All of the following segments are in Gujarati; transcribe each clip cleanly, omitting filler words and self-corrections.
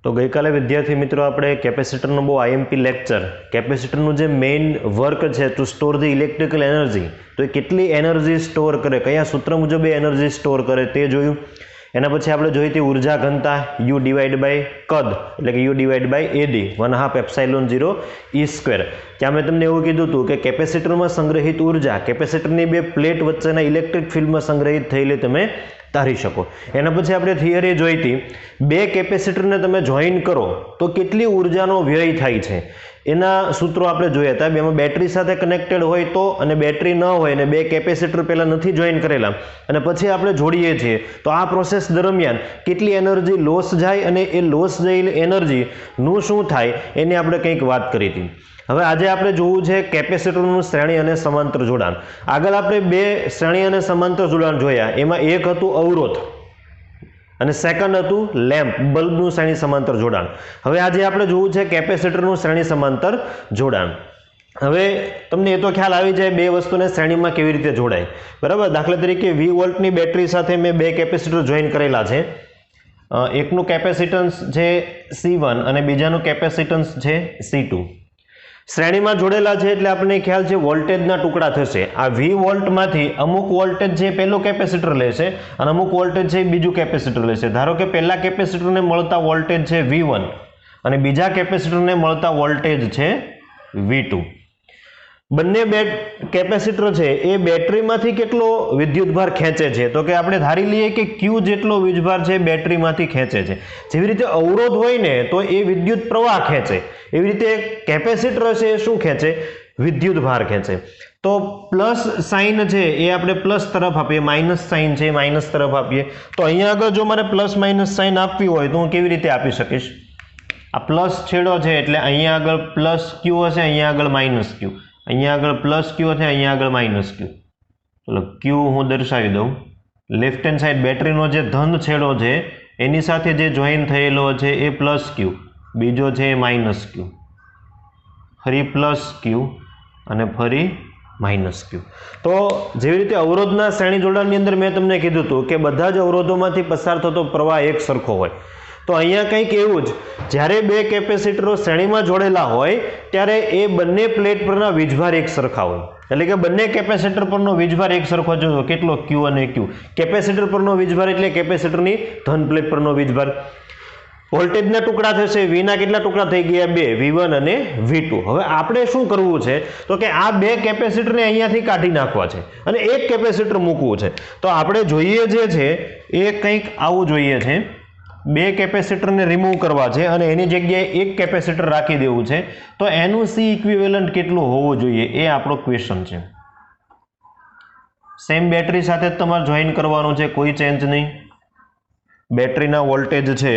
तो गई काले विद्यार्थी मित्रों આપણે કેપેસિટરનો બહુ આઈએમપી લેક્ચર કેપેસિટરનું જે મેઇન વર્ક છે to store the electrical energy તો એ કેટલી એનર્જી સ્ટોર કરે કયા સૂત્ર મુજબ એ એનર્જી સ્ટોર કરે તે જોયું એના પછી આપણે જોઈ હતી ઉર્જા ઘનતા U ડિવાઇડ બાય કદ એટલે કે U divide by AD 1/2 epsilon 0 E² ત્યાં મેં તમને એવું કીધું હતું કે કેપેસિટરમાં સંગ્રહિત ઉર્જા કેપેસિટરની બે પ્લેટ વચ્ચેના ઇલેક્ટ્રિક ફિલ્ડમાં સંગ્રહિત થયેલી તમે ધારી શકો એના પછી આપણે થિયરી જોઈ હતી બે કેપેસિટરને તમે જોઈન કરો તો કેટલી ઉર્જાનો વ્યય થાય છે એના સૂત્રો આપણે જોયા હતા બેમાં બેટરી સાથે કનેક્ટેડ હોય તો અને બેટરી ન હોય અને બે કેપેસિટર પહેલા નથી જોઈન કરેલા અને પછી આપણે જોડીએ છીએ તો આ પ્રોસેસ દરમિયાન કેટલી એનર્જી લોસ જાય અને એ લોસ થયેલી એનર્જીનું શું થાય એની આપણે કંઈક વાત કરી હતી હવે આજે આપણે જોવું છે કેપેસિટરનું શ્રેણી અને સમાંતર જોડાણ આગળ આપણે બે શ્રેણી અને સમાંતર જોડાણ જોયા એમાં એક હતું અવરોધ અને સેકન્ડ હતું લેમ્પ બલ્બનું શ્રેણી સમાંતર જોડાણ હવે આજે આપણે જોવું છે કેપેસિટરનું શ્રેણી સમાંતર જોડાણ હવે તમને એ તો ખ્યાલ આવી જાય બે વસ્તુને શ્રેણીમાં કેવી રીતે જોડાય બરાબર દાખલા તરીકે 20 વોલ્ટની બેટરી સાથે મેં બે કેપેસિટર જોઈન કરેલા છે એકનું કેપેસિટન્સ છે C1 અને બીજાનું કેપેસિટન્સ છે C2 શ્રેણીમાં જોડેલા છે એટલે આપણને ખ્યાલ છે વોલ્ટેજના ટુકડા થશે આ 20 વોલ્ટમાંથી અમુક વોલ્ટેજ છે પહેલું કેપેસિટર લેશે અને અમુક વોલ્ટેજ છે બીજું કેપેસિટર લેશે ધારો કે પહેલા કેપેસિટરને મળતા વોલ્ટેજ છે V1 અને બીજા કેપેસિટરને મળતા વોલ્ટેજ છે V2 બંને બે કેપેસિટર છે એ બેટરીમાંથી કેટલો વિદ્યુતભાર ખેંચે છે તો કે આપણે ધારી લઈએ કે Q જેટલો વીજભાર છે બેટરીમાંથી ખેંચે છે જેવી રીતે અવરોધ હોય ને તો એ વિદ્યુત પ્રવાહ ખેંચે એવી રીતે કેપેસિટર છે એ શું ખેંચે વિદ્યુતભાર ખેંચે તો પ્લસ સાઇન છે એ આપણે પ્લસ તરફ આપીએ માઇનસ સાઇન છે માઇનસ તરફ આપીએ તો અહીંયા આગળ જો મારે પ્લસ માઇનસ સાઇન આપવી હોય તો હું કેવી રીતે આપી શકીશ આ પ્લસ છેડો છે એટલે અહીંયા આગળ પ્લસ Q હશે અહીંયા આગળ માઇનસ Q અહીંયા આગળ પ્લસ Q છે અહીંયા આગળ માઇનસ Q ચલો Q હું દર્શાવી દઉં લેફ્ટ હેન્ડ સાઈડ બેટરીનો જે ધન છેડો છે એની સાથે જે જોઈન થયેલો છે એ પ્લસ Q બીજો છે માઇનસ Q ફરી પ્લસ Q અને ફરી માઇનસ Q તો જેવી રીતે અવરોધના શ્રેણી જોડાણની અંદર મેં તમને કીધું હતું કે બધા જ અવરોધોમાંથી પસાર થતો પ્રવાહ એક સરખો હોય તો અહીંયા કંઈક એવું જ જ્યારે બે કેપેસિટરો શ્રેણીમાં જોડેલા હોય ત્યારે એ બંને પ્લેટ પરના વીજભાર એક સરખા હોય એટલે કે બંને કેપેસિટર પરનો વીજભાર એક સરખો જોજો કેટલો Q અને Q કેપેસિટર પરનો વીજભાર એટલે કેપેસિટરની ધન પ્લેટ પરનો વીજભાર વોલ્ટેજના ટુકડા થશે V ના કેટલા ટુકડા થઈ ગયા બે V1 અને V2 હવે આપણે શું કરવું છે તો કે આ બે કેપેસિટરને અહીંયાથી કાઢી નાખવા છે અને એક કેપેસિટર મૂકવું છે તો આપણે જોઈએ જે છે એ કંઈક આવું જોઈએ છે બે કેપેસિટરને રિમૂવ કરવા છે અને એની જગ્યાએ એક કેપેસિટર રાખી દેવું છે તો એનું C ઇક્વિવેલન્ટ કેટલું હોવું જોઈએ એ આપણો ક્વેશ્ચન છે સેમ બેટરી સાથે જ તમારે જોઈન કરવાનું છે કોઈ ચેન્જ નહીં બેટરીના વોલ્ટેજ છે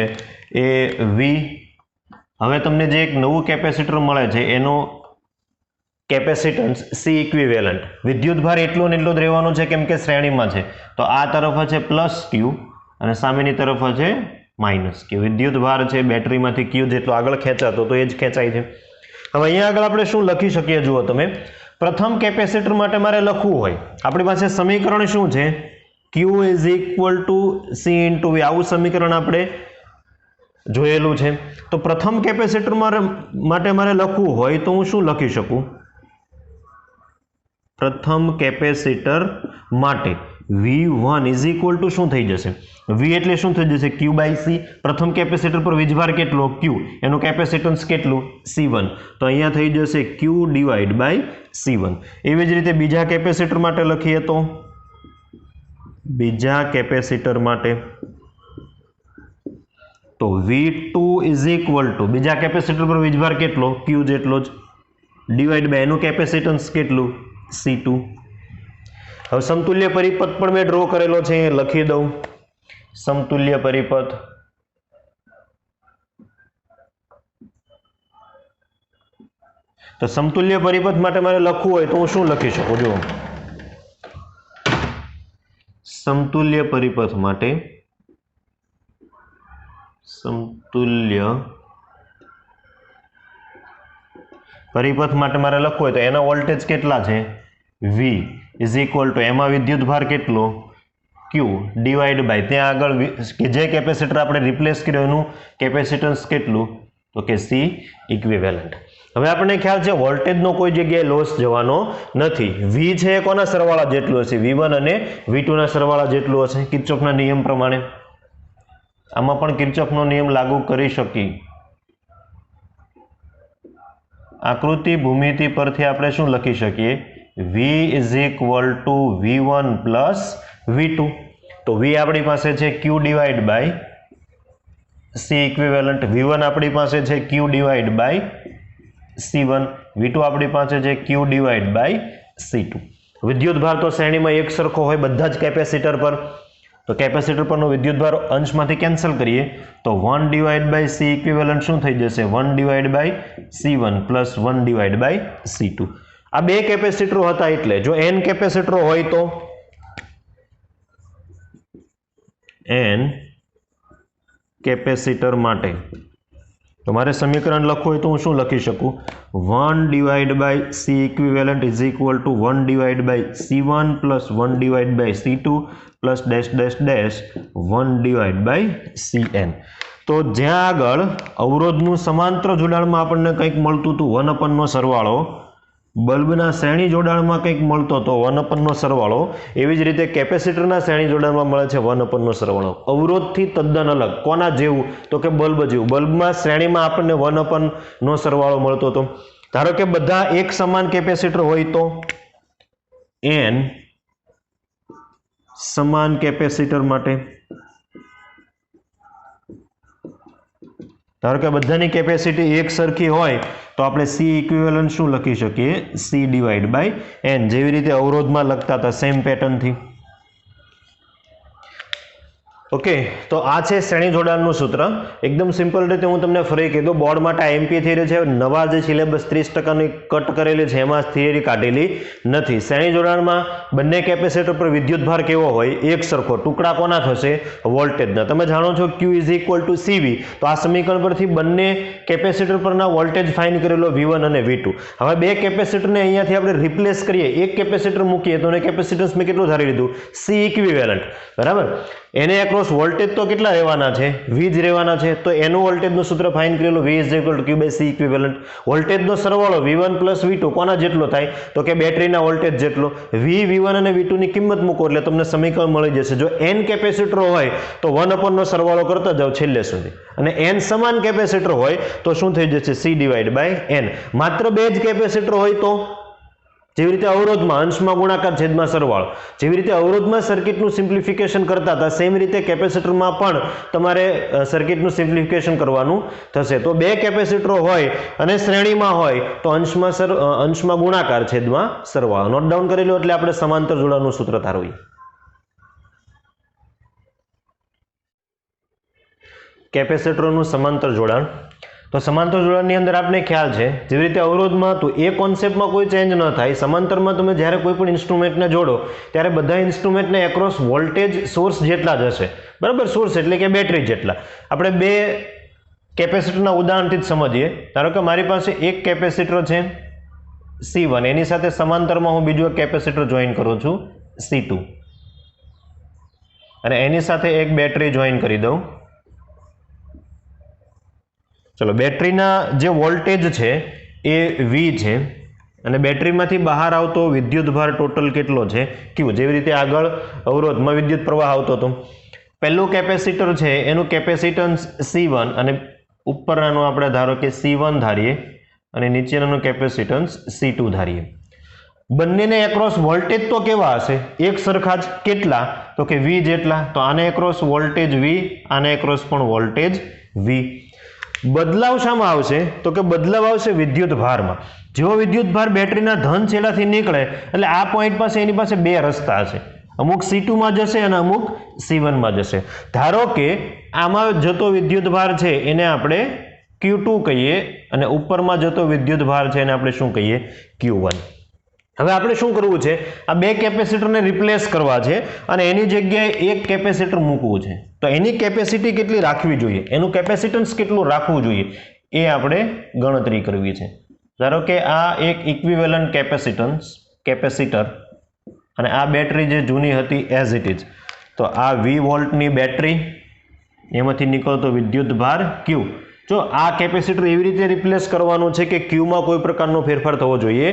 એ V હવે તમને જે એક નવું કેપેસિટર મળે છે એનો કેપેસિટન્સ C ઇક્વિવેલન્ટ વિદ્યુતભાર એટલો ને એટલો જ રહેવાનો છે કેમ કે શ્રેણીમાં છે તો આ તરફ છે પ્લસ Q અને સામેની તરફ છે માઇનસ Q વિદ્યુતભાર છે બેટરીમાંથી Q જેટલો આગળ ખેંચાતો તો એ જ ખેંચાય છે હવે અહીંયા આગળ આપણે શું લખી શકીએ જુઓ તમે પ્રથમ કેપેસિટર માટે મારે લખવું હોય આપણી પાસે સમીકરણ શું છે Q is equal to C into V આવું સમીકરણ આપણે જોયેલું છે તો પ્રથમ કેપેસિટર માટે મારે લખવું હોય તો હું શું લખી શકું પ્રથમ કેપેસિટર માટે V1 ઇઝ ઇક્વલ ટુ શું થઈ જશે V એટલે શું થઈ જશે Q બાય C પ્રથમ કેપેસિટર પર વીજભાર કેટલો Q એનું કેપેસિટન્સ કેટલું C1 તો અહીંયા થઈ જશે Q ડિવાઇડ બાય C1 એવી જ રીતે બીજા કેપેસિટર માટે લખીએ તો બીજા કેપેસિટર માટે તો V2 ઇઝ ઇક્વલ ટુ બીજા કેપેસિટર પર વીજભાર કેટલો Q જેટલો જ ડિવાઇડ બાય એનું કેપેસિટન્સ કેટલું C2 હવે સમતુલ્ય પરિપથ પણ મેં ડ્રો કરેલો છે લખી દઉં સમતુલ્ય પરિપથ તો સમતુલ્ય પરિપથ માટે મારે લખવું હોય તો હું શું લખી શકું જો સમતુલ્ય પરિપથ માટે મારે લખવું હોય તો એના વોલ્ટેજ કેટલા છે V ઇઝ ઇક્વલ ટુ એમાં વિદ્યુતભાર કેટલો ક્યુ ડિવાઈડ બાય ત્યાં આગળ કે જે કેપેસિટર આપણે રિપ્લેસ કર્યું એનું કેપેસિટન્સ કેટલું, તો કે સી ઇક્વિવેલન્ટ. હવે આપણને ખ્યાલ છે વોલ્ટેજનો કોઈ જગ્યાએ લોસ જવાનો નથી. વી છે એ કોના સરવાળા જેટલું હશે, V1 અને V2 ના સરવાળા જેટલું હશે કિર્ચોફના નિયમ પ્રમાણે. આમાં પણ કિર્ચોફનો નિયમ લાગુ કરી શકી. આકૃતિ ભૂમિતિ પરથી આપણે શું લખી શકીએ, V = V1 પ્લસ V2. તો V આપણી પાસે છે Q divide by C equivalent, V1 આપણી પાસે છે Q divide by C1, V2 આપણી પાસે છે Q ડિવાઈડ બાય C2. વિદ્યુતભાર તો શ્રેણીમાં એક સરખો હોય બધા જ કેપેસિટર પર, તો કેપેસિટર પરનો વિદ્યુતભાર અંશમાંથી કેન્સલ કરીએ તો 1 ડિવાઈડ બાય C ઇક્વિવેલન્ટ શું થઈ જશે, 1 divide by C1 plus 1 divide by C2. આ બે કેપેસિટરો હતા એટલે જો n કેપેસિટરો હોય તો n કેપેસિટર માટે તો મારે સમીકરણ લખવું હોય તો હું શું લખી શકું, 1 divide by C equivalent is equal to 1 divide by C1 plus 1 divide by C2 plus dash dash dash 1 divide by Cn. તો જ્યાં આગળ અવરોધનું સમાંતર જોડાણમાં આપણને કંઈક મળતું હતું 1 નો સરવાળો, બલ્બના શ્રેણી જોડાણમાં કંઈક મળતો હતો 1 નો સરવાળો, એવી જ રીતે કેપેસિટરના શ્રેણી જોડાણમાં મળે છે 1 નો સરવાળો. અવરોધથી તદ્દન અલગ. કોના જેવું, તો કે બલ્બ જેવું. બલ્બમાં શ્રેણીમાં આપણને 1 નો સરવાળો મળતો હતો. ધારો કે બધા એક સમાન કેપેસિટર હોય તો n સમાન કેપેસિટર માટે, ધારો કે બધાની કેપેસિટી એક સરખી હોય તો આપણે C ઇક્વિવેલન્ટ શું લખી શકીએ, C ડિવાઈડ બાય n. જેવી રીતે અવરોધમાં લખતા હતા સેમ પેટર્નથી. ઓકે, તો આ છે શ્રેણી જોડાણનું સૂત્ર. એકદમ સિમ્પલ રીતે હું તમને ફરી કહી દઉં. બોર્ડ માટે આઈએમપી થિયરી છે, નવા જે સિલેબસ 30% કટ કરેલી છે એમાં થિયરી કાઢેલી નથી. શ્રેણી જોડાણમાં બંને કેપેસિટર પર વિદ્યુતભાર કેવો હોય, એક સરખો. ટુકડા કોના થશે, વોલ્ટેજના. તમે જાણો છો Q = CV, તો આ સમીકરણ પરથી બંને કેપેસિટર પરના વોલ્ટેજ ફાઇન્ડ કરેલો V1 અને V2. હવે બે કેપેસિટરને અહીંયાથી આપણે રિપ્લેસ કરીએ, એક કેપેસિટર મૂકીએ તો એને કેપેસિટન્સ મેં કેટલું ધારી લીધું, C ઇક્વિવેલન્ટ, બરાબર. એને એક્રોસ વોલ્ટેજ તો કેટલા રહેવાના છે, V જ રહેવાના છે. તો એનું વોલ્ટેજનું સૂત્ર ફાઇન્ડ કરેલું V = Q by C equivalent. વોલ્ટેજનો સરવાળો V1 પ્લસ V2 કોના જેટલો થાય, તો કે બેટરીના વોલ્ટેજ જેટલો. V1 અને V2 ની કિંમત મૂકો એટલે તમને સમીકરણ મળી જશે. જો n કેપેસિટરો હોય તો 1 નો સરવાળો કરતા જાઓ છેલ્લે સુધી, અને n સમાન કેપેસિટર હોય તો શું થઈ જશે, C ડિવાઈડ બાય n. માત્ર બે જ કેપેસિટર હોય તો જેવી રીતે અવરોધમાં અંશમાં ગુણાકાર છેદમાં સરવાળો, જેવી રીતે અવરોધમાં સર્કિટનું સિમ્પ્લિફિકેશન કરતા હતા સેમ રીતે કેપેસિટરમાં પણ તમારે સર્કિટનું સિમ્પ્લિફિકેશન કરવાનું થશે. તો બે કેપેસિટરો હોય અને શ્રેણીમાં હોય તો અંશમાં ગુણાકાર છેદમાં સરવાળો. નોટ ડાઉન કરી લો એટલે આપણે સમાંતર જોડાણનું સૂત્ર તારવીએ. કેપેસિટરોનું સમાંતર જોડાણ. તો સમાંતર જોડાણની અંદર આપણે ખ્યાલ છે જેવી રીતે અવરોધમાં હતું એ કોન્સેપ્ટમાં કોઈ ચેન્જ ન થાય. સમાંતરમાં તમે જ્યારે કોઈ પણ ઇન્સ્ટ્રુમેન્ટને જોડો ત્યારે બધા ઇન્સ્ટ્રુમેન્ટને એક્રોસ વોલ્ટેજ સોર્સ જેટલા જ હશે, બરાબર. સોર્સ એટલે કે બેટરી જેટલા. આપણે બે કેપેસિટરના ઉદાહરણથી જ સમજીએ. ધારો કે મારી પાસે એક કેપેસિટર છે C1, એની સાથે સમાંતરમાં હું બીજું એક કેપેસિટર જોઈન કરું છું C2, અને એની સાથે એક બેટરી જોઈન કરી દઉં. ચલો, બેટરીના જે વોલ્ટેજ છે એ V છે અને બેટરીમાંથી બહાર આવતો વિદ્યુતભાર ટોટલ કેટલો છે, Q. જેવી રીતે આગળ અવરોધમાં વિદ્યુત પ્રવાહ આવતો હતો. પહેલું કેપેસિટર છે એનું કેપેસિટન્સ C1 અને ઉપરનાનું આપણે ધારો કે C1 ધારીએ અને નીચેનાનું કેપેસિટન્સ C2 ધારીએ. બંનેને એક્રોસ વોલ્ટેજ તો કેવા હશે, એક સરખા જ. કેટલા, તો કે V જેટલા. તો આને એક્રોસ વોલ્ટેજ V, આને એક્રોસ પણ વોલ્ટેજ V. બદલાવ શામાં આવશે, તો કે બદલાવ આવશે વિદ્યુત ભારમાં. જેવો વિદ્યુત ભાર બેટરીના ધન છેડાથી નીકળે એટલે આ પોઈન્ટ પાસે એની પાસે બે રસ્તા છે, અમુક C2 માં જશે અને અમુક C1 માં જશે. ધારો કે આમાં જતો વિદ્યુત ભાર છે એને આપણે Q2 કહીએ અને ઉપરમાં જતો વિદ્યુત ભાર છે એને આપણે શું કહીએ, Q1. હવે આપણે શું કરવું છે, આ બે કેપેસિટરને રિપ્લેસ કરવા છે અને એની જગ્યાએ એક કેપેસિટર મૂકવું છે. તો એની કેપેસિટી કેટલી રાખવી જોઈએ, એનું કેપેસિટન્સ કેટલું રાખવું જોઈએ એ આપણે ગણતરી કરવી છે. ધારો કે આ એક ઇક્વિવેલન્ટ કેપેસિટર અને આ બેટરી જે જૂની હતી એઝ ઇટ ઇઝ. તો આ V વોલ્ટની બેટરી, એમાંથી નીકળતો વિદ્યુત ભાર Q. જો આ કેપેસિટર એવી રીતે રિપ્લેસ કરવાનું છે કે ક્યુમાં કોઈ પ્રકારનો ફેરફાર થવો જોઈએ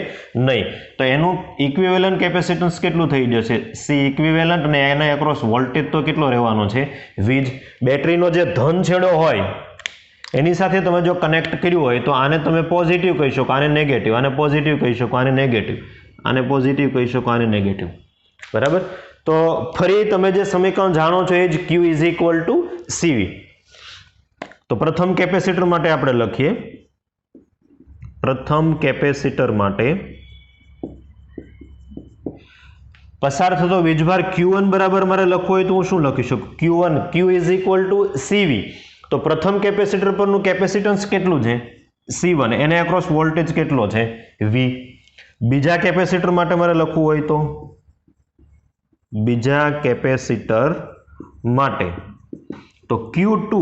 નહીં. તો એનું ઇક્વિવેલન્ટ કેપેસિટન્સ કેટલું થઈ જશે? સી ઇક્વિવેલન્ટ, અને એના એક્રોસ વોલ્ટેજ તો કેટલો રહેવાનો છે? વીજ. બેટરીનો જે ધન છેડો હોય એની સાથે તમે જો કનેક્ટ કર્યું હોય તો આને તમે પોઝિટિવ કહી શકો, આને નેગેટિવ, આને પોઝિટિવ કહી શકો, આને નેગેટિવ, આને પોઝિટિવ કહી શકો, આને નેગેટિવ. બરાબર. તો ફરી તમે જે સમીકરણ જાણો છો એ જ Q is equal to CV. તો પ્રથમ કેપેસિટર માટે આપણે લખીએ, પ્રથમ કેપેસિટર માટે પસાર થતો વીજભાર Q1 બરાબર મારે લખવો હોય તો હું શું લખી શકું? Q1, Q is equal to CV. તો પ્રથમ કેપેસિટર પરનું કેપેસિટન્સ કેટલું છે? C1. એને અક્રોસ વોલ્ટેજ કેટલો છે? V. બીજા કેપેસિટર માટે મારે લખવું હોય તો બીજા કેપેસિટર માટે તો Q2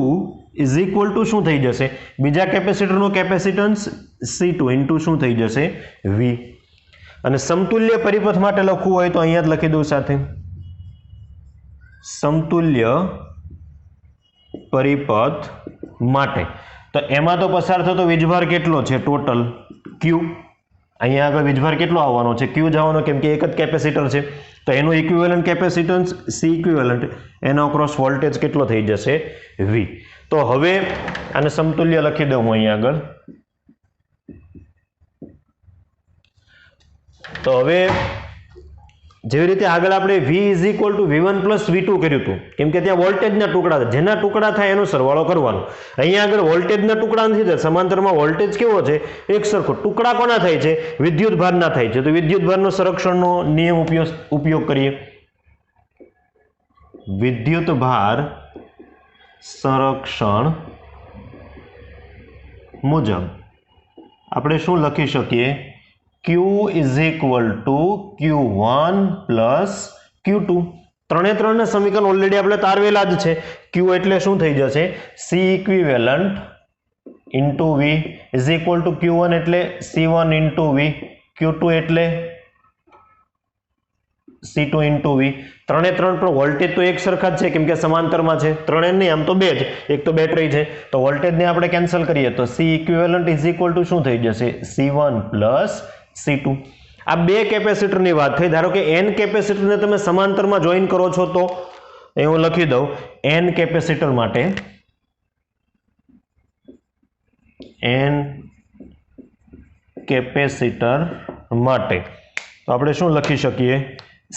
ઇઝ ઇક્વલ ટુ શું થઈ જશે? બીજા કેપેસિટરનું કેપેસિટન્સ C2 ઇન્ટુ શું થઈ જશે? V. અને સમતુલ્ય પરિપથ માટે લખવું હોય તો અહીંયા જ લખી દઉં સાથે, સમતુલ્ય પરિપથ માટે. તો એમાં તો પસાર થતો વીજભાર કેટલો છે ટોટલ? Q. અહીંયા આગળ વીજભાર કેટલો આવવાનો છે? Q જ આવવાનો, કેમ કે એક જ કેપેસિટર છે. તો એનું ઇક્વિવેલન્ટ કેપેસિટન્સ C ઇક્વિવેલન્ટ, એનો અક્રોસ વોલ્ટેજ કેટલો થઈ જશે? V. તો હવે આને સમતુલ્ય લખી દઉં હું અહીંયા આગળ. તો હવે જેવી રીતે આગળ આપણે V is equal two V1 plus V2 કર્યું હતું, કેમ કે ત્યાં વોલ્ટેજના ટુકડા હતા, જેના ટુકડા થાય એનો સરવાળો કરવાનો. અહીંયા આગળ વોલ્ટેજના ટુકડા નથી થતા, સમાંતરમાં વોલ્ટેજ કેવો છે? એક સરખો. ટુકડા કોના થાય છે? વિદ્યુત ભારના થાય છે. તો વિદ્યુત ભારનો સંરક્ષણનો નિયમ ઉપયોગ કરીએ. વિદ્યુત ભાર સંરક્ષણ મુજબ આપણે શું લખી શકીએ? Q is equal two Q1 plus Q2. ત્રણે ત્રણના સમીકરણ ઓલરેડી આપણે તારવેલા જ છે. Q એટલે શું થઈ જશે? C equivalent into V is equal two Q1 એટલે C1 ઇન્ટુ V, Q2 એટલે C2 ઇન્ટુ V. ત્રણે ત્રણ પણ વોલ્ટેજ તો એક સરખા જ છે, કેમ કે સમાંતરમાં છે. ત્રણે નહીં, આમ તો બે જ, એક તો બેટરી છે. તો વોલ્ટેજને આપણે કેન્સલ કરીએ તો C equivalent is equal to શું થઈ જશે? C1 plus C2. આ બે કેપેસિટરની વાત થઈ. ધારો કે n કેપેસિટરને તમે સમાંતરમાં જોઈન કરો છો તો એ હું લખી દઉં, n કેપેસિટર માટે તો આપણે શું લખી શકીએ?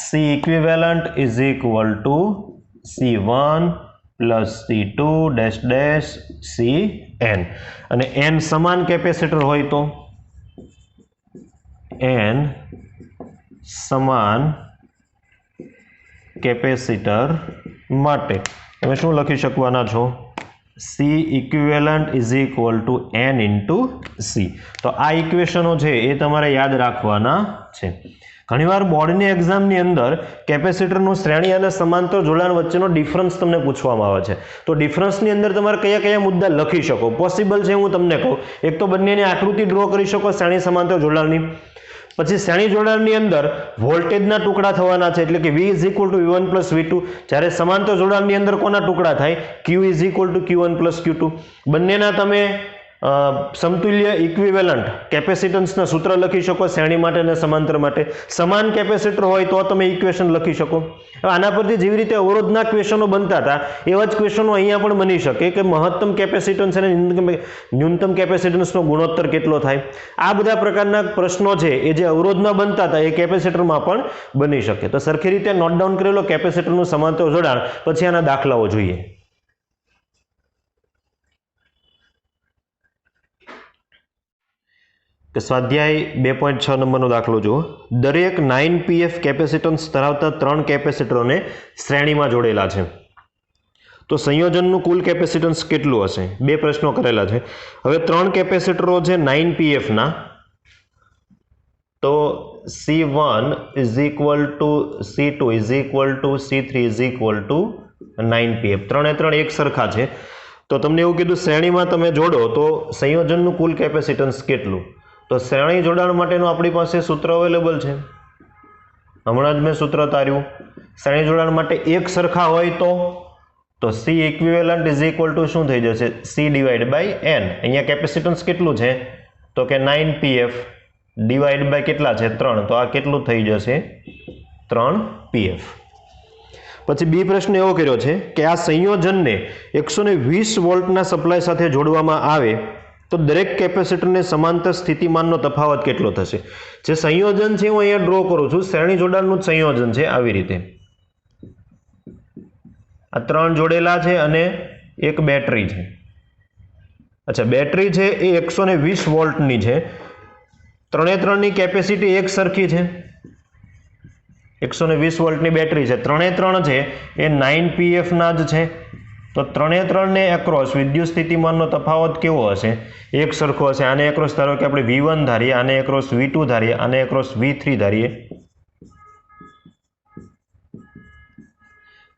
C equivalent is equal two C1 plus C2 dash dash Cn. અને n સમાન કેપેસિટર હોય તો n સમાન કેપેસિટર માટે તમે શું લખી શકવાના છો? C equivalent is equal two n into C. તો આ ઇક્વેશનો છે એ તમારે યાદ રાખવાના છે. ઘણીવાર બોર્ડની એક્ઝામની અંદર કેપેસિટરનું શ્રેણી અને સમાંતર જોડાણ વચ્ચેનો ડિફરન્સ તમને પૂછવામાં આવે છે. તો ડિફરન્સની અંદર તમારે કયા કયા મુદ્દા લખી શકો? પોસિબલ છે, હું તમને કહું. એક તો બંનેની આકૃતિ ડ્રો કરી શકો શ્રેણી સમાંતર જોડાણની. પછી શ્રેણી જોડાણની અંદર વોલ્ટેજના ટુકડા થવાના છે, એટલે કે V is equal two V1 plus V2. જ્યારે સમાંતર જોડાણની અંદર કોના ટુકડા થાય? Q is equal two Q1 plus Q2. બંનેના તમે સમતુલ્ય ઇક્વિવેલન્ટ કેપેસિટન્સના સૂત્ર લખી શકો શ્રેણી માટે અને સમાંતર માટે. સમાન કેપેસિટર હોય તો તમે ઇક્વેશન લખી શકો. હવે આના પરથી જેવી રીતે અવરોધના ક્વેશ્ચનો બનતા હતા એવા જ ક્વેશ્ચનો અહીંયા પણ બની શકે કે મહત્તમ કેપેસિટન્સ અને ન્યૂનતમ કેપેસિટન્સનો ગુણોત્તર કેટલો થાય. આ બધા પ્રકારના પ્રશ્નો છે એ જે અવરોધમાં બનતા હતા એ કેપેસિટરમાં પણ બની શકે. તો સરખી રીતે નોટ ડાઉન કરેલો કેપેસિટરનું સમાંતર જોડાણ, પછી આના દાખલાઓ જોઈએ. કે સ્વાધ્યાય 2.6 નંબરનો દાખલો જુઓ. દરેક 9 pf કેપેસિટન્સ ધરાવતા 3 કેપેસિટરોને શ્રેણીમાં જોડેલા છે. તો સંયોજનનું કુલ કેપેસિટન્સ કેટલું હશે? બે પ્રશ્નો કરેલા છે. હવે 3 કેપેસિટરો છે 9 pf ના. તો C1 is equal two C2 is equal two C3 is equal two 9 pf. ત્રણે ત્રણ એક સરખા છે. તો તમને એવું કીધું શ્રેણીમાં તમે જોડો તો સંયોજનનું કુલ કેપેસિટન્સ કેટલું? તો શ્રેણી જોડાણ માટેનું આપણી પાસે સૂત્ર અવેલેબલ છે, હમણાં જ મેં સૂત્ર તાર્યું. શ્રેણી જોડાણ માટે એક સરખા હોય તો C equivalent is equal to શું થઈ જશે C ડિવાઈડ બાય n. અહીંયા કેપેસિટન્સ કેટલું છે તો કે 9pf ડિવાઈડ બાય કેટલા છે 3, તો આ કેટલું થઈ જશે 3pf. પછી બી પ્રશ્ન એવો કર્યો છે કે આ સંયોજનને 120 વોલ્ટના સપ્લાય સાથે જોડવામાં આવે તો દરેક કેપેસિટરને સમાંતર સ્થિતિમાનનો તફાવત કેટલો થશે. જે સંયોજન છે હું અહીંયા ડ્રો કરું છું, શ્રેણી જોડાણનું જ સંયોજન છે. આવી રીતે આ 3 જોડેલા છે અને એક બેટરી છે. અચ્છા, બેટરી છે એ 120 વોલ્ટની છે. 3 કેપેસિટી એક સરખી છે. 120 વોલ્ટની બેટરી છે. 3 છે એ 9pf ના જ છે. તો 3 ને એક્રોસ વિદ્યુત સ્થિતિમાનનો તફાવત કેવો હશે? એક સરખો હશે. આને એક્રોસ ધારો કે આપણે V1 ધારીએ, આને એક્રોસ V2 ધારીએ, આને એક્રોસ V3 ધારીએ,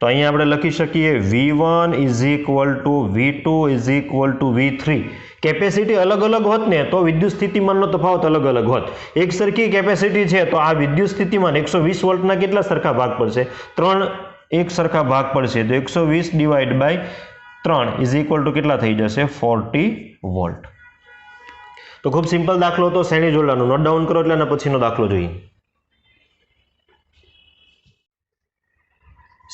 તો અહીંયા આપણે લખી શકીએ V1 is equal to V2 is equal to V3. Capacity અલગ અલગ હોત ને તો વિદ્યુત સ્થિતિમાનનો તફાવત અલગ અલગ હોત. એક સરખી કેપેસિટી છે તો આ વિદ્યુત સ્થિતિમાન 120 વોલ્ટના કેટલા સરખા ભાગ પડશે? 3 એક સરખા ભાગ પડશે. તો 120 divide by 3 is equal to કેટલા થઈ જશે? 40 વોલ્ટ. તો ખૂબ સિમ્પલ દાખલો હતો શ્રેણી જોડાણનો. નોટ ડાઉન કરો એટલે આના પછીનો દાખલો જોઈએ.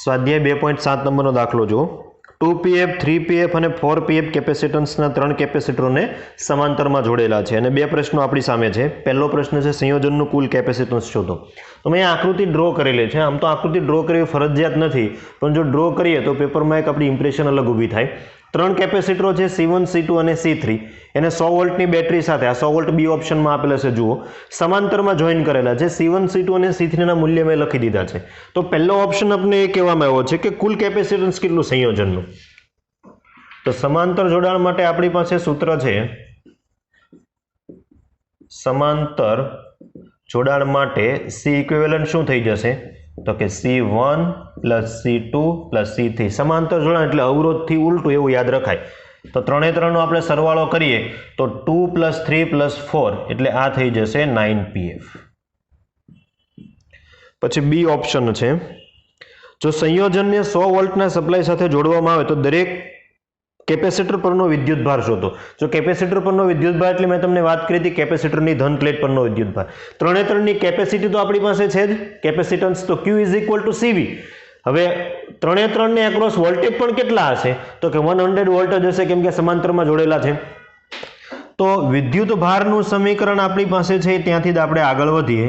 સ્વાધ્યાય 2.7 નંબરનો દાખલો જુઓ. 2pf 3pf અને 4pf કેપેસિટન્સના 3 કેપેસિટરોને સમાંતરમાં જોડેલા છે અને 2 પ્રશ્નો આપણી સામે છે. પહેલો પ્રશ્ન છે સંયોજનનું કુલ કેપેસિટન્સ શોધો. તો મેં આકૃતિ ડ્રો કરેલી છે. આમ તો આકૃતિ ડ્રો કરવી ફરજિયાત નથી, પણ જો ડ્રો કરીએ તો પેપરમાં એક આપણી ઇમ્પ્રેશન અલગ ઊભી થાય. 3 કેપેસિટરો છે C1, C2 અને C3. એને 100 વોલ્ટની બેટરી સાથે, આ 100 વોલ્ટ બી ઓપ્શનમાં આપેલા છે જુઓ, સમાંતરમાં જોઈન કરેલા છે. C1, C2 અને C3 ના મૂલ્ય મેં લખી દીધા છે. તો પહેલો ઓપ્શન આપણે એ કહેવામાં આવ્યો છે કે કુલ કેપેસિટન્સ કેટલું સંયોજનનું. તો સમાંતર જોડાણ માટે આપણી પાસે સૂત્ર છે, સમાંતર જોડાણ માટે C ઇક્વિવેલન્ટ શું થઈ જશે તો કે C1 plus C2 plus C3. સમાંતર જોડાણ એટલે અવરોધથી ઉલટું એવું યાદ રખાય. તો 3 નો આપણે સરવાળો કરીએ તો 2 પ્લસ 3 પ્લસ 4 એટલે આ થઈ જશે 9pf. પછી બી ઓપ્શન છે, જો સંયોજનને 100 વોલ્ટના સપ્લાય સાથે જોડવામાં આવે તો દરેક કેપેસિટર પરનો વિદ્યુતભાર શોધો. જો કેપેસિટર પરનો વિદ્યુતભાર એટલે મેં તમને વાત કરી હતી કેપેસિટરની ધન પ્લેટ પરનો વિદ્યુતભાર. 3 કેપેસિટી તો આપણી પાસે છે જ, કેપેસિટન્સ તો Q is equal to CV. હવે 3 ને એક્રોસ વોલ્ટેજ પણ કેટલા હશે તો કે 100 વોલ્ટ જ હશે, કેમ કે સમાંતરમાં જોડેલા છે. તો વિદ્યુતભારનું સમીકરણ આપણી પાસે છે, ત્યાંથી જ આપણે આગળ વધીએ.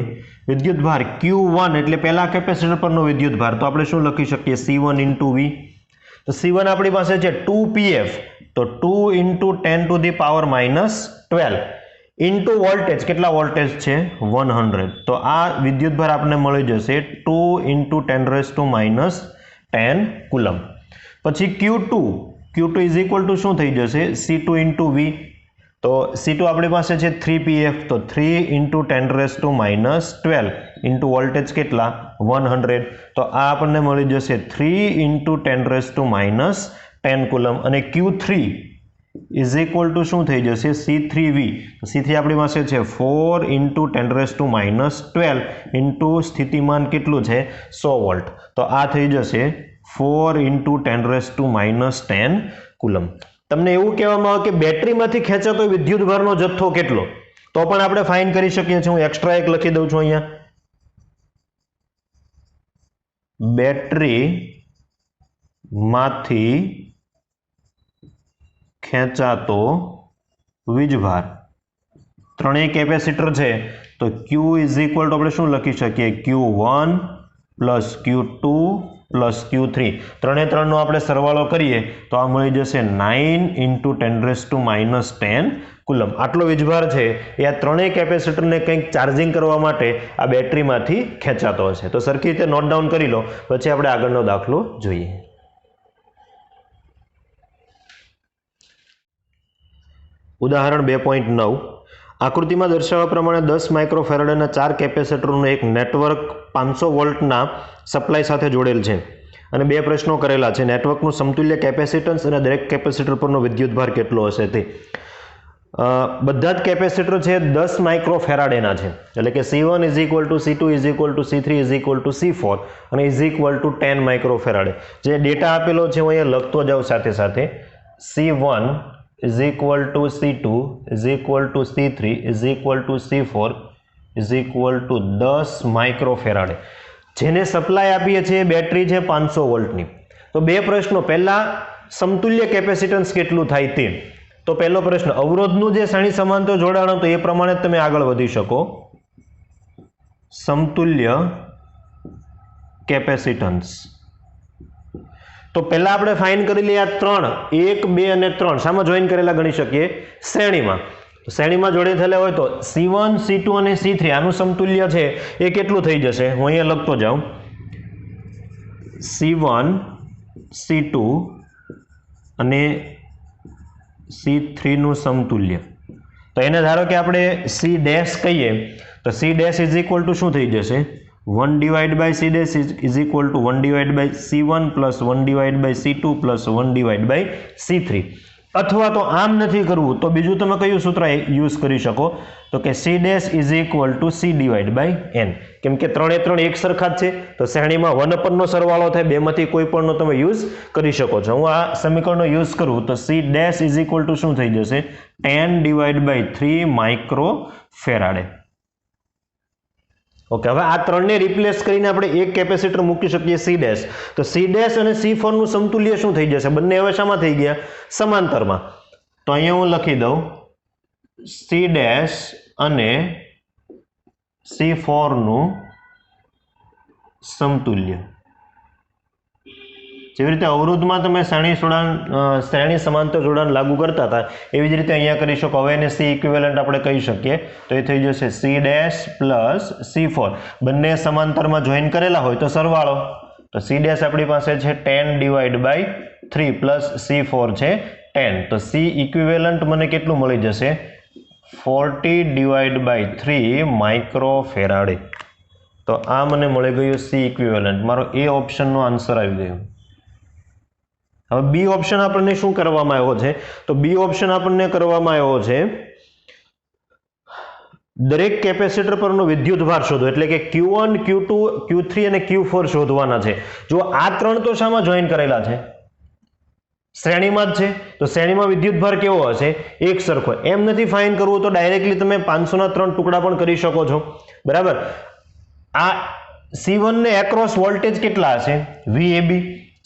વિદ્યુતભાર Q1 એટલે પહેલા કેપેસિટર પરનો વિદ્યુતભાર, તો આપણે શું લખી શકીએ C1 ઇન્ટુ V. તો C1 આપણી પાસે છે 2pf, તો 2 into 10 to the power minus 12 into voltage, કેટલા વોલ્ટેજ છે 100. તો આ વિદ્યુતભાર આપણને મળી જશે 2 into 10 raise to minus 10 coulomb. પછી Q2 ઇઝ ઇક્વલ ટુ શું થઈ જશે C2 ઇન્ટુ V. તો C2 આપણી પાસે છે 3pf, તો 3 into 10 raise to minus 12 into voltage કેટલા 100. તો આ આપણને મળી જશે 3 into 10 raise to minus 10 coulomb. અને Q3 ઇઝ ઇક્વલ ટુ શું થઈ જશે C3V. તો C3 આપણી પાસે છે 4 into 10 raise to minus 12 into સ્થિતિમાન કેટલું છે 100 વોલ્ટ. તો આ થઈ જશે 4 into 10 raise to minus 10 coulomb. તમને એવું કહેવામાં આવે કે બેટરીમાંથી ખેંચાતો વિદ્યુતભારનો જથ્થો કેટલો, તો પણ આપણે ફાઇન્ડ કરી શકીએ છીએ. હું એક્સ્ટ્રા એક લખી દઉં છું અહીંયા, બેટરી માંથી ખેંચાતો વીજભાર. 3 કેપેસિટર છે તો Q ઇઝ ઇક્વલ ટુ આપણે શું લખી શકીએ Q1 plus Q2 plus Q3. 3 નો આપણે સરવાળો કરીએ તો આ મળી જશે 9 into 10 raise to minus 10 coulomb. આટલો વીજભાર છે એ આ 3 કેપેસિટરને કંઈક ચાર્જિંગ કરવા માટે આ બેટરીમાંથી ખેંચાતો હશે. તો સરખી રીતે નોટ ડાઉન કરી લો, પછી આપણે આગળનો દાખલો જોઈએ. ઉદાહરણ 2.9. આકૃતિમાં દર્શાવ્યા પ્રમાણે 10 માઇક્રોફેરાડેના 4 કેપેસિટરનું એક નેટવર્ક 500 વોલ્ટના સપ્લાય સાથે જોડેલ છે અને 2 પ્રશ્નો કરેલા છે. નેટવર્કનું સમતુલ્ય કેપેસિટન્સ અને દરેક કેપેસિટર પરનો વિદ્યુતભાર કેટલો હશે તે. બધા જ કેપેસિટર છે 10 માઇક્રોફેરાડેના છે, એટલે કે C1 is equal two C2 is equal two C3 is equal two C4 અને ઇઝ ઇક્વલ ટુ 10 માઇક્રોફેરાડે. જે ડેટા આપેલો છે હું અહીંયા લખતો જાઉં સાથે સાથે. C1 is equal two C2 is equal two C3 is equal two C4 is equal two 10 માઇક્રોફેરાડે. જેને સપ્લાય આપીએ છીએ બેટરી છે 500 વોલ્ટની. તો બે પ્રશ્નો, પહેલા સમતુલ્ય કેપેસિટન્સ કેટલું થાય તે. તો પહેલો પ્રશ્ન, અવરોધનું જે શ્રેણી સમાંતર જોડાણ હતું એ પ્રમાણે તમે આગળ વધી શકો. સમતુલ્ય કેપેસિટન્સ. તો પહેલા આપણે ફાઇન્ડ કરી લઈએ આ 3, 1, 2 અને 3 શામાં જોઈન કરેલા ગણી શકીએ? શ્રેણીમાં. શ્રેણીમાં જોડે થયેલા હોય તો C1, C2 અને C3 આનું સમતુલ્ય છે એ કેટલું થઈ જશે? હું અહીંયા લખતો જાઉં. C1, C2 અને C3 નું સમતુલ્ય. તો એને ધારો કે આપણે C ડેશ કહીએ તો C dash is equal to શું થઈ જશે? 1 divide by C dash is equal to 1 divide by C1 plus 1 divide by C2 plus 1 divide by C3. અથવા તો આમ નથી કરવું તો બીજું તમે કયું સૂત્ર યુઝ કરી શકો? તો કે C dash is equal to C divide by N. કેમ કે 3 એ 3 એક સરખા જ છે તો શ્રેણીમાં 1 upon નો સરવાળો થાય, બેમાંથી કોઈ પણનો તમે યુઝ કરી શકો છો. હું આ સમીકરણનો યુઝ કરું તો C dash is equal to શું થઈ જશે? 10 ડિવાઇડ બાય 3 માઇક્રોફેરાડે. ઓકે, હવે આ 3 ને રિપ્લેસ કરીને આપણે એક કેપેસિટર મૂકી શકીએ C ડેશ. તો C ડેશ અને C4 નું સમતુલ્ય શું થઈ જશે? બંને હવે શામાં થઈ ગયા? સમાંતરમાં. તો અહીંયા હું લખી દઉં C ડેશ અને C4 નું સમતુલ્ય. જેવી રીતે અવરોધમાં તમે શ્રેણી સમાંતર જોડાણ લાગુ કરતા હતા એવી જ રીતે અહીંયા કરી શકો. હવે એને C ઇક્વિવેલન્ટ આપણે કહી શકીએ તો એ થઈ જશે C ડેશ પ્લસ C4. બંને સમાંતરમાં જોઈન કરેલા હોય તો સરવાળો. તો C ડેશ આપણી પાસે છે 10 ડિવાઇડ બાય 3 પ્લસ C4 છે 10. તો C ઇક્વિવેલન્ટ મને કેટલું મળી જશે? 40 ડિવાઇડ બાય 3 માઇક્રોફેરાડે. તો આ મને મળી ગયું C ઇક્વિવેલન્ટ. મારો A ઓપ્શનનો આન્સર આવી ગયો. હવે બી ઓપ્શન આપણને શું કરવામાં આવ્યો છે? તો બી ઓપ્શન આપણને કરવામાં આવ્યો છે દરેક કેપેસિટર પરનો વિદ્યુતભાર શોધો, એટલે કે Q1, Q2, Q3 અને Q4 શોધવાના છે. જો આ 3 તો શામાં જોઈન કરેલા છે? શ્રેણીમાં જ છે. તો શ્રેણીમાં વિદ્યુતભાર કેવો હશે? એક સરખો. એમ નથી ફાઇન કરવું તો ડાયરેક્ટલી તમે 500 ના 3 ટુકડા પણ કરી શકો છો. બરાબર. આ C1 ને એક્રોસ વોલ્ટેજ કેટલા હશે? VAB.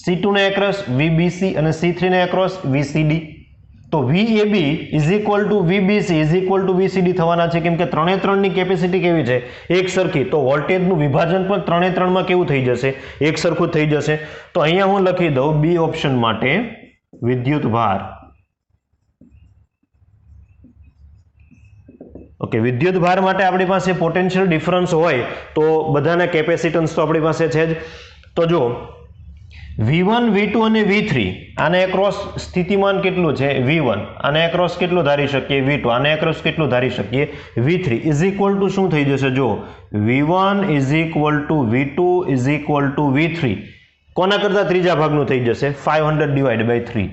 C2 ને એક્રોસ VBC અને C3 ને એક્રોસ VCD. તો VAB is equal two VBC is equal two VCD થવાના છે. કેમ કે 3 એ 3 ની કેપેસિટી કેવી છે? એક સરખી. તો વોલ્ટેજનું વિભાજન પણ 3 એ 3 માં કેવું થઈ જશે? એક સરખું થઈ જશે. તો અહીંયા હું લખી દઉં બી ઓપ્શન માટે વિદ્યુતભાર. ઓકે, વિદ્યુતભાર માટે આપણી પાસે પોટેન્શિયલ ડિફરન્સ હોય તો બધાના કેપેસિટન્સ તો આપણી પાસે છે જ. તો જો V1, V2 અને V3 આને એક્રોસ સ્થિતિમાન કેટલું છે? V1. આને એક્રોસ કેટલું ધારી શકીએ? V2. આને એક્રોસ કેટલું ધારી શકીએ? V3 ઇઝ ઇક્વલ ટુ શું થઈ જશે? જો V1 is equal to V2 is equal to V3 કોના કરતા ત્રીજા ભાગનું થઈ જશે? 500 divide by 3.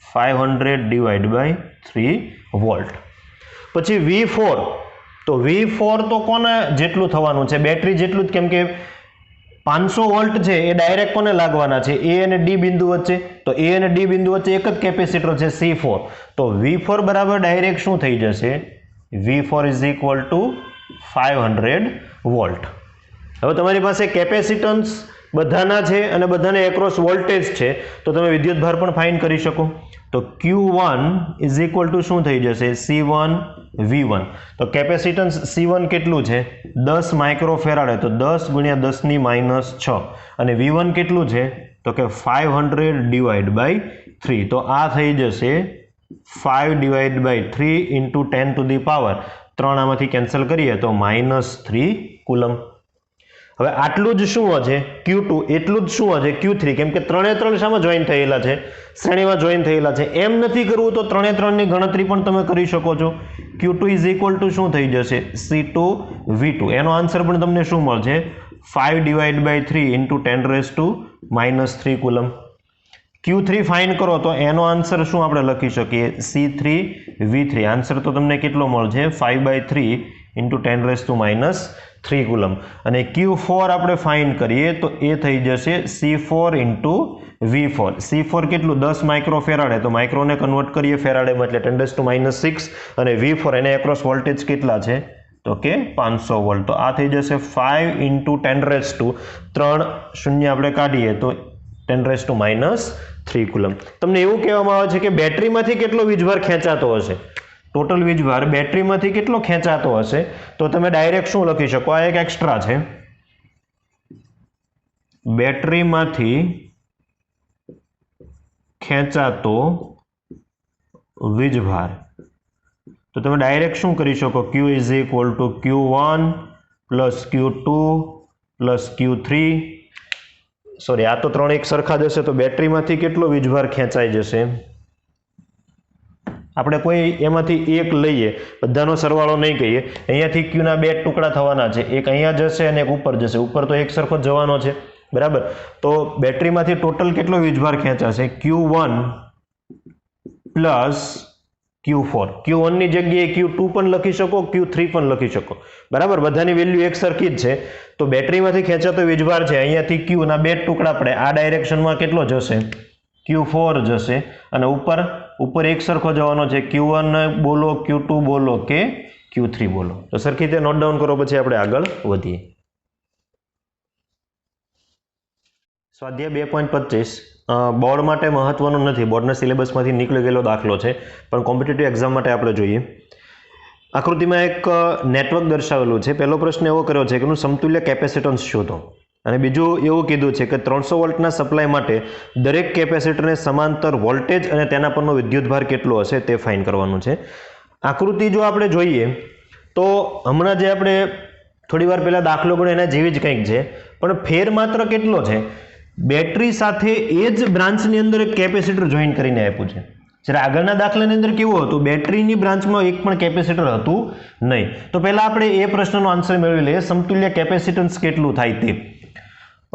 500 divide by 3 volt. પછી V4. તો V4 તો કોના જેટલું થવાનું છે? બેટરી જેટલું જ. કેમ કે 500 વોલ્ટ છે એ ડાયરેક્ટ કોને લાગવાના છે? A અને D બિંદુ વચ્ચે. તો A અને D બિંદુ વચ્ચે એક જ કેપેસિટર છે C4. તો V4 બરાબર ડાયરેક્ટ શું થઈ જશે? V4 is equal two 500 volt. હવે તમારી પાસે કેપેસિટન્સ બધાના છે અને બધાને એક્રોસ વોલ્ટેજ છે તો તમે વિદ્યુતભાર પણ ફાઇન્ડ કરી શકો. તો Q1 ઇઝ ઇક્વલ ટુ શું થઈ જશે? C1 V1. તો કેપેસિટન્સ C1 કેટલું છે? 10 માઇક્રોફેરાડે. તો 10 ગુણ્યા 10 ની માઇનસ 6. અને V1 કેટલું છે? તો કે 500 ડિવાઇડ બાય 3. તો આ થઈ જશે 5 divide by 3 into 10 to the power 3. આમાંથી કેન્સલ કરીએ તો -3 કુલમ. હવે આટલું જ શું હશે? Q2. એટલું જ શું હશે? Q3. કેમ કે 3 એ 3 શામાં જોઈન થયેલા છે? શ્રેણીમાં જોઈન થયેલા છે. એમ નથી કરવું તો 3 એ 3 ની ગણતરી પણ તમે કરી શકો છો. Q2 ઇઝ ઇક્વલ ટુ શું થઈ જશે? C2 V2. એનો આન્સર પણ તમને શું મળશે? 5 divide by 3 into 10 raise to -3 coulomb. Q3 find કરો તો એનો આન્સર શું આપણે લખી શકીએ? C3V3. આન્સર તો તમને કેટલો મળશે? 5/3 × 10⁻³ કુલમ. અને Q4 આપણે ફાઇન્ડ કરીએ તો એ થઈ જશે C4 × V4. C4 કેટલું? 10 માઇક્રોફેરાડે. તો માઇક્રોને કન્વર્ટ કરીએ ફેરાડેમાં એટલે 10⁻6. અને V4 એને એક્રોસ વોલ્ટેજ કેટલા છે? તો કે 500 વોલ્ટ. તો આ થઈ જશે 5 × 10⁻3. 0 આપણે કાઢીએ તો 10⁻³ કુલમ. તમને એવું કહેવામાં આવે છે કે બેટરીમાંથી કેટલો વીજભાર ખેંચાતો હશે? ટોટલ વીજભાર બેટરીમાંથી કેટલો ખેંચાતો હશે? તો તમે ડાયરેક્ટ શું લખી શકો? આ એક એક્સ્ટ્રા છે. બેટરીમાંથી ખેંચાતો વીજભાર. તો તમે ડાયરેક્ટ શું કરી શકો? Q = Q1 + Q2 + Q3. Sorry, આ તો ત્રણ એક સરખા જશે તો બેટરીમાંથી કેટલો વીજભાર ખેંચાઈ જશે? આપણે કોઈ એમાંથી એક લઈએ, બધાનો સરવાળો નહીં કહીએ. અહીંયાથી Qના બે ટુકડા થવાના છે, એક અહીંયા જશે અને એક ઉપર જશે. ઉપર તો એક સરખો જવાનો છે, બરાબર. તો બેટરીમાંથી ટોટલ કેટલો વીજભાર ખેંચાશે? Q1 + Q4. Q1 ની જગ્યાએ Q2 પણ લખી શકો, Q3 પણ લખી શકો, બરાબર. બધાની વેલ્યુ એક સરખી જ છે. તો બેટરીમાંથી ખેંચાતો વીજભાર છે અહીંયાથી Q ના બે ટુકડા પડે, આ ડાયરેક્શનમાં કેટલો જશે? Q4 જશે. અને ઉપર એક સરખો જવાનો છે. Q1 બોલો, Q2 બોલો કે Q3 બોલો. તો સરખી રીતે નોટ ડાઉન કરો, પછી આપણે આગળ વધીએ. સ્વાધ્યાય 2.25 બોર્ડ માટે મહત્વનું નથી, બોર્ડના સિલેબસમાંથી નીકળી ગયેલો દાખલો છે, પણ કોમ્પિટિટિવ એક્ઝામ માટે આપણે જોઈએ. આકૃતિમાં એક નેટવર્ક દર્શાવેલું છે. પહેલો પ્રશ્ન એવો કર્યો છે કે એનું સમતુલ્ય કેપેસિટન્સ શોધો. અને બીજું એવું કીધું છે કે 300 વોલ્ટના સપ્લાય માટે દરેક કેપેસિટરને સમાંતર વોલ્ટેજ અને તેના પરનો વિદ્યુતભાર કેટલો હશે તે ફાઇન્ડ કરવાનું છે. આકૃતિ જો આપણે જોઈએ તો હમણાં જે આપણે થોડી વાર પહેલા દાખલો ગણ્યો એના જેવી જ કંઈક છે, પણ ફેર માત્ર કેટલો છે? બેટરી સાથે એ જ બ્રાન્ચની અંદર એક કેપેસિટર જોઈન કરીને આપ્યું છે. જ્યારે આગળના દાખલાની અંદર કેવું હતું? બેટરીની બ્રાન્ચમાં એક પણ કેપેસિટર હતું નહીં. તો પહેલા આપણે એ પ્રશ્નનો આન્સર મેળવી લઈએ, સમતુલ્ય કેપેસિટન્સ કેટલું થાય તે.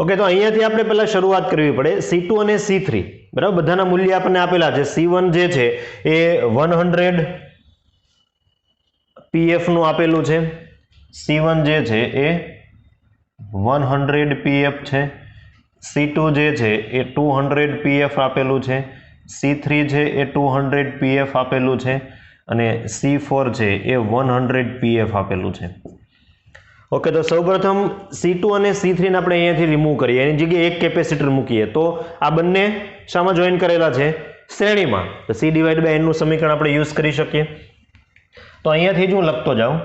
ઓકે, તો અહીંયાથી આપણે પહેલા શરૂઆત કરવી પડે. C2 અને C3, બરાબર, બધાના મૂલ્ય આપણને આપેલા છે. C1 જે છે એ 100 pf નું આપેલું છે. C1 જે છે એ 100 pf છે. C2 જે છે એ 200 pf આપેલું છે. C3 છે એ 200 pf આપેલું છે. અને C4 છે એ 100 pf આપેલું છે. ઓકે, તો સૌપ્રથમ C2 અને C3 ને આપણે અહીંયાથી રિમૂવ કરીએ, એની જગ્યાએ એક કેપેસિટર મૂકીએ. તો આ બંને શામાં જોઈન કરેલા છે? શ્રેણીમાં. તો C/N નું સમીકરણ આપણે યુઝ કરી શકીએ. તો અહીંયાથી જ હું લખતો જાઉં.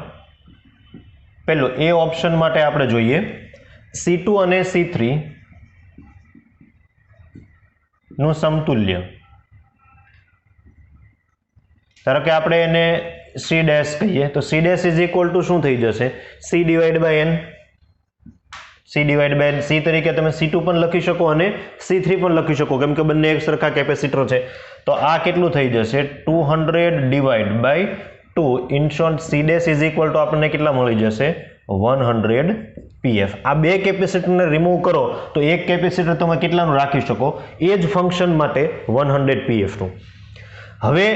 પહેલું એ ઓપ્શન માટે આપણે જોઈએ C2 અને C3 નું સમતુલ્ય. ધારો કે આપણે એને C' કહીએ તો C' = શું થઈ જશે? C/N. C તરીકે તમે C2 પણ લખી શકો અને C3 પણ લખી શકો, કેમ કે બંને એક સરખા કેપેસિટર છે. તો આ કેટલું થઈ જશે? 200/2. ઇન શોર્ટ C' = આપણને કેટલા મળી જશે? 100 pf. આ બે કેપેસિટરને રિમૂવ કરો તો એક કેપેસિટર તમે કેટલાનું રાખી શકો? એ જ ફંક્શન માટે 100 pf નું. હવે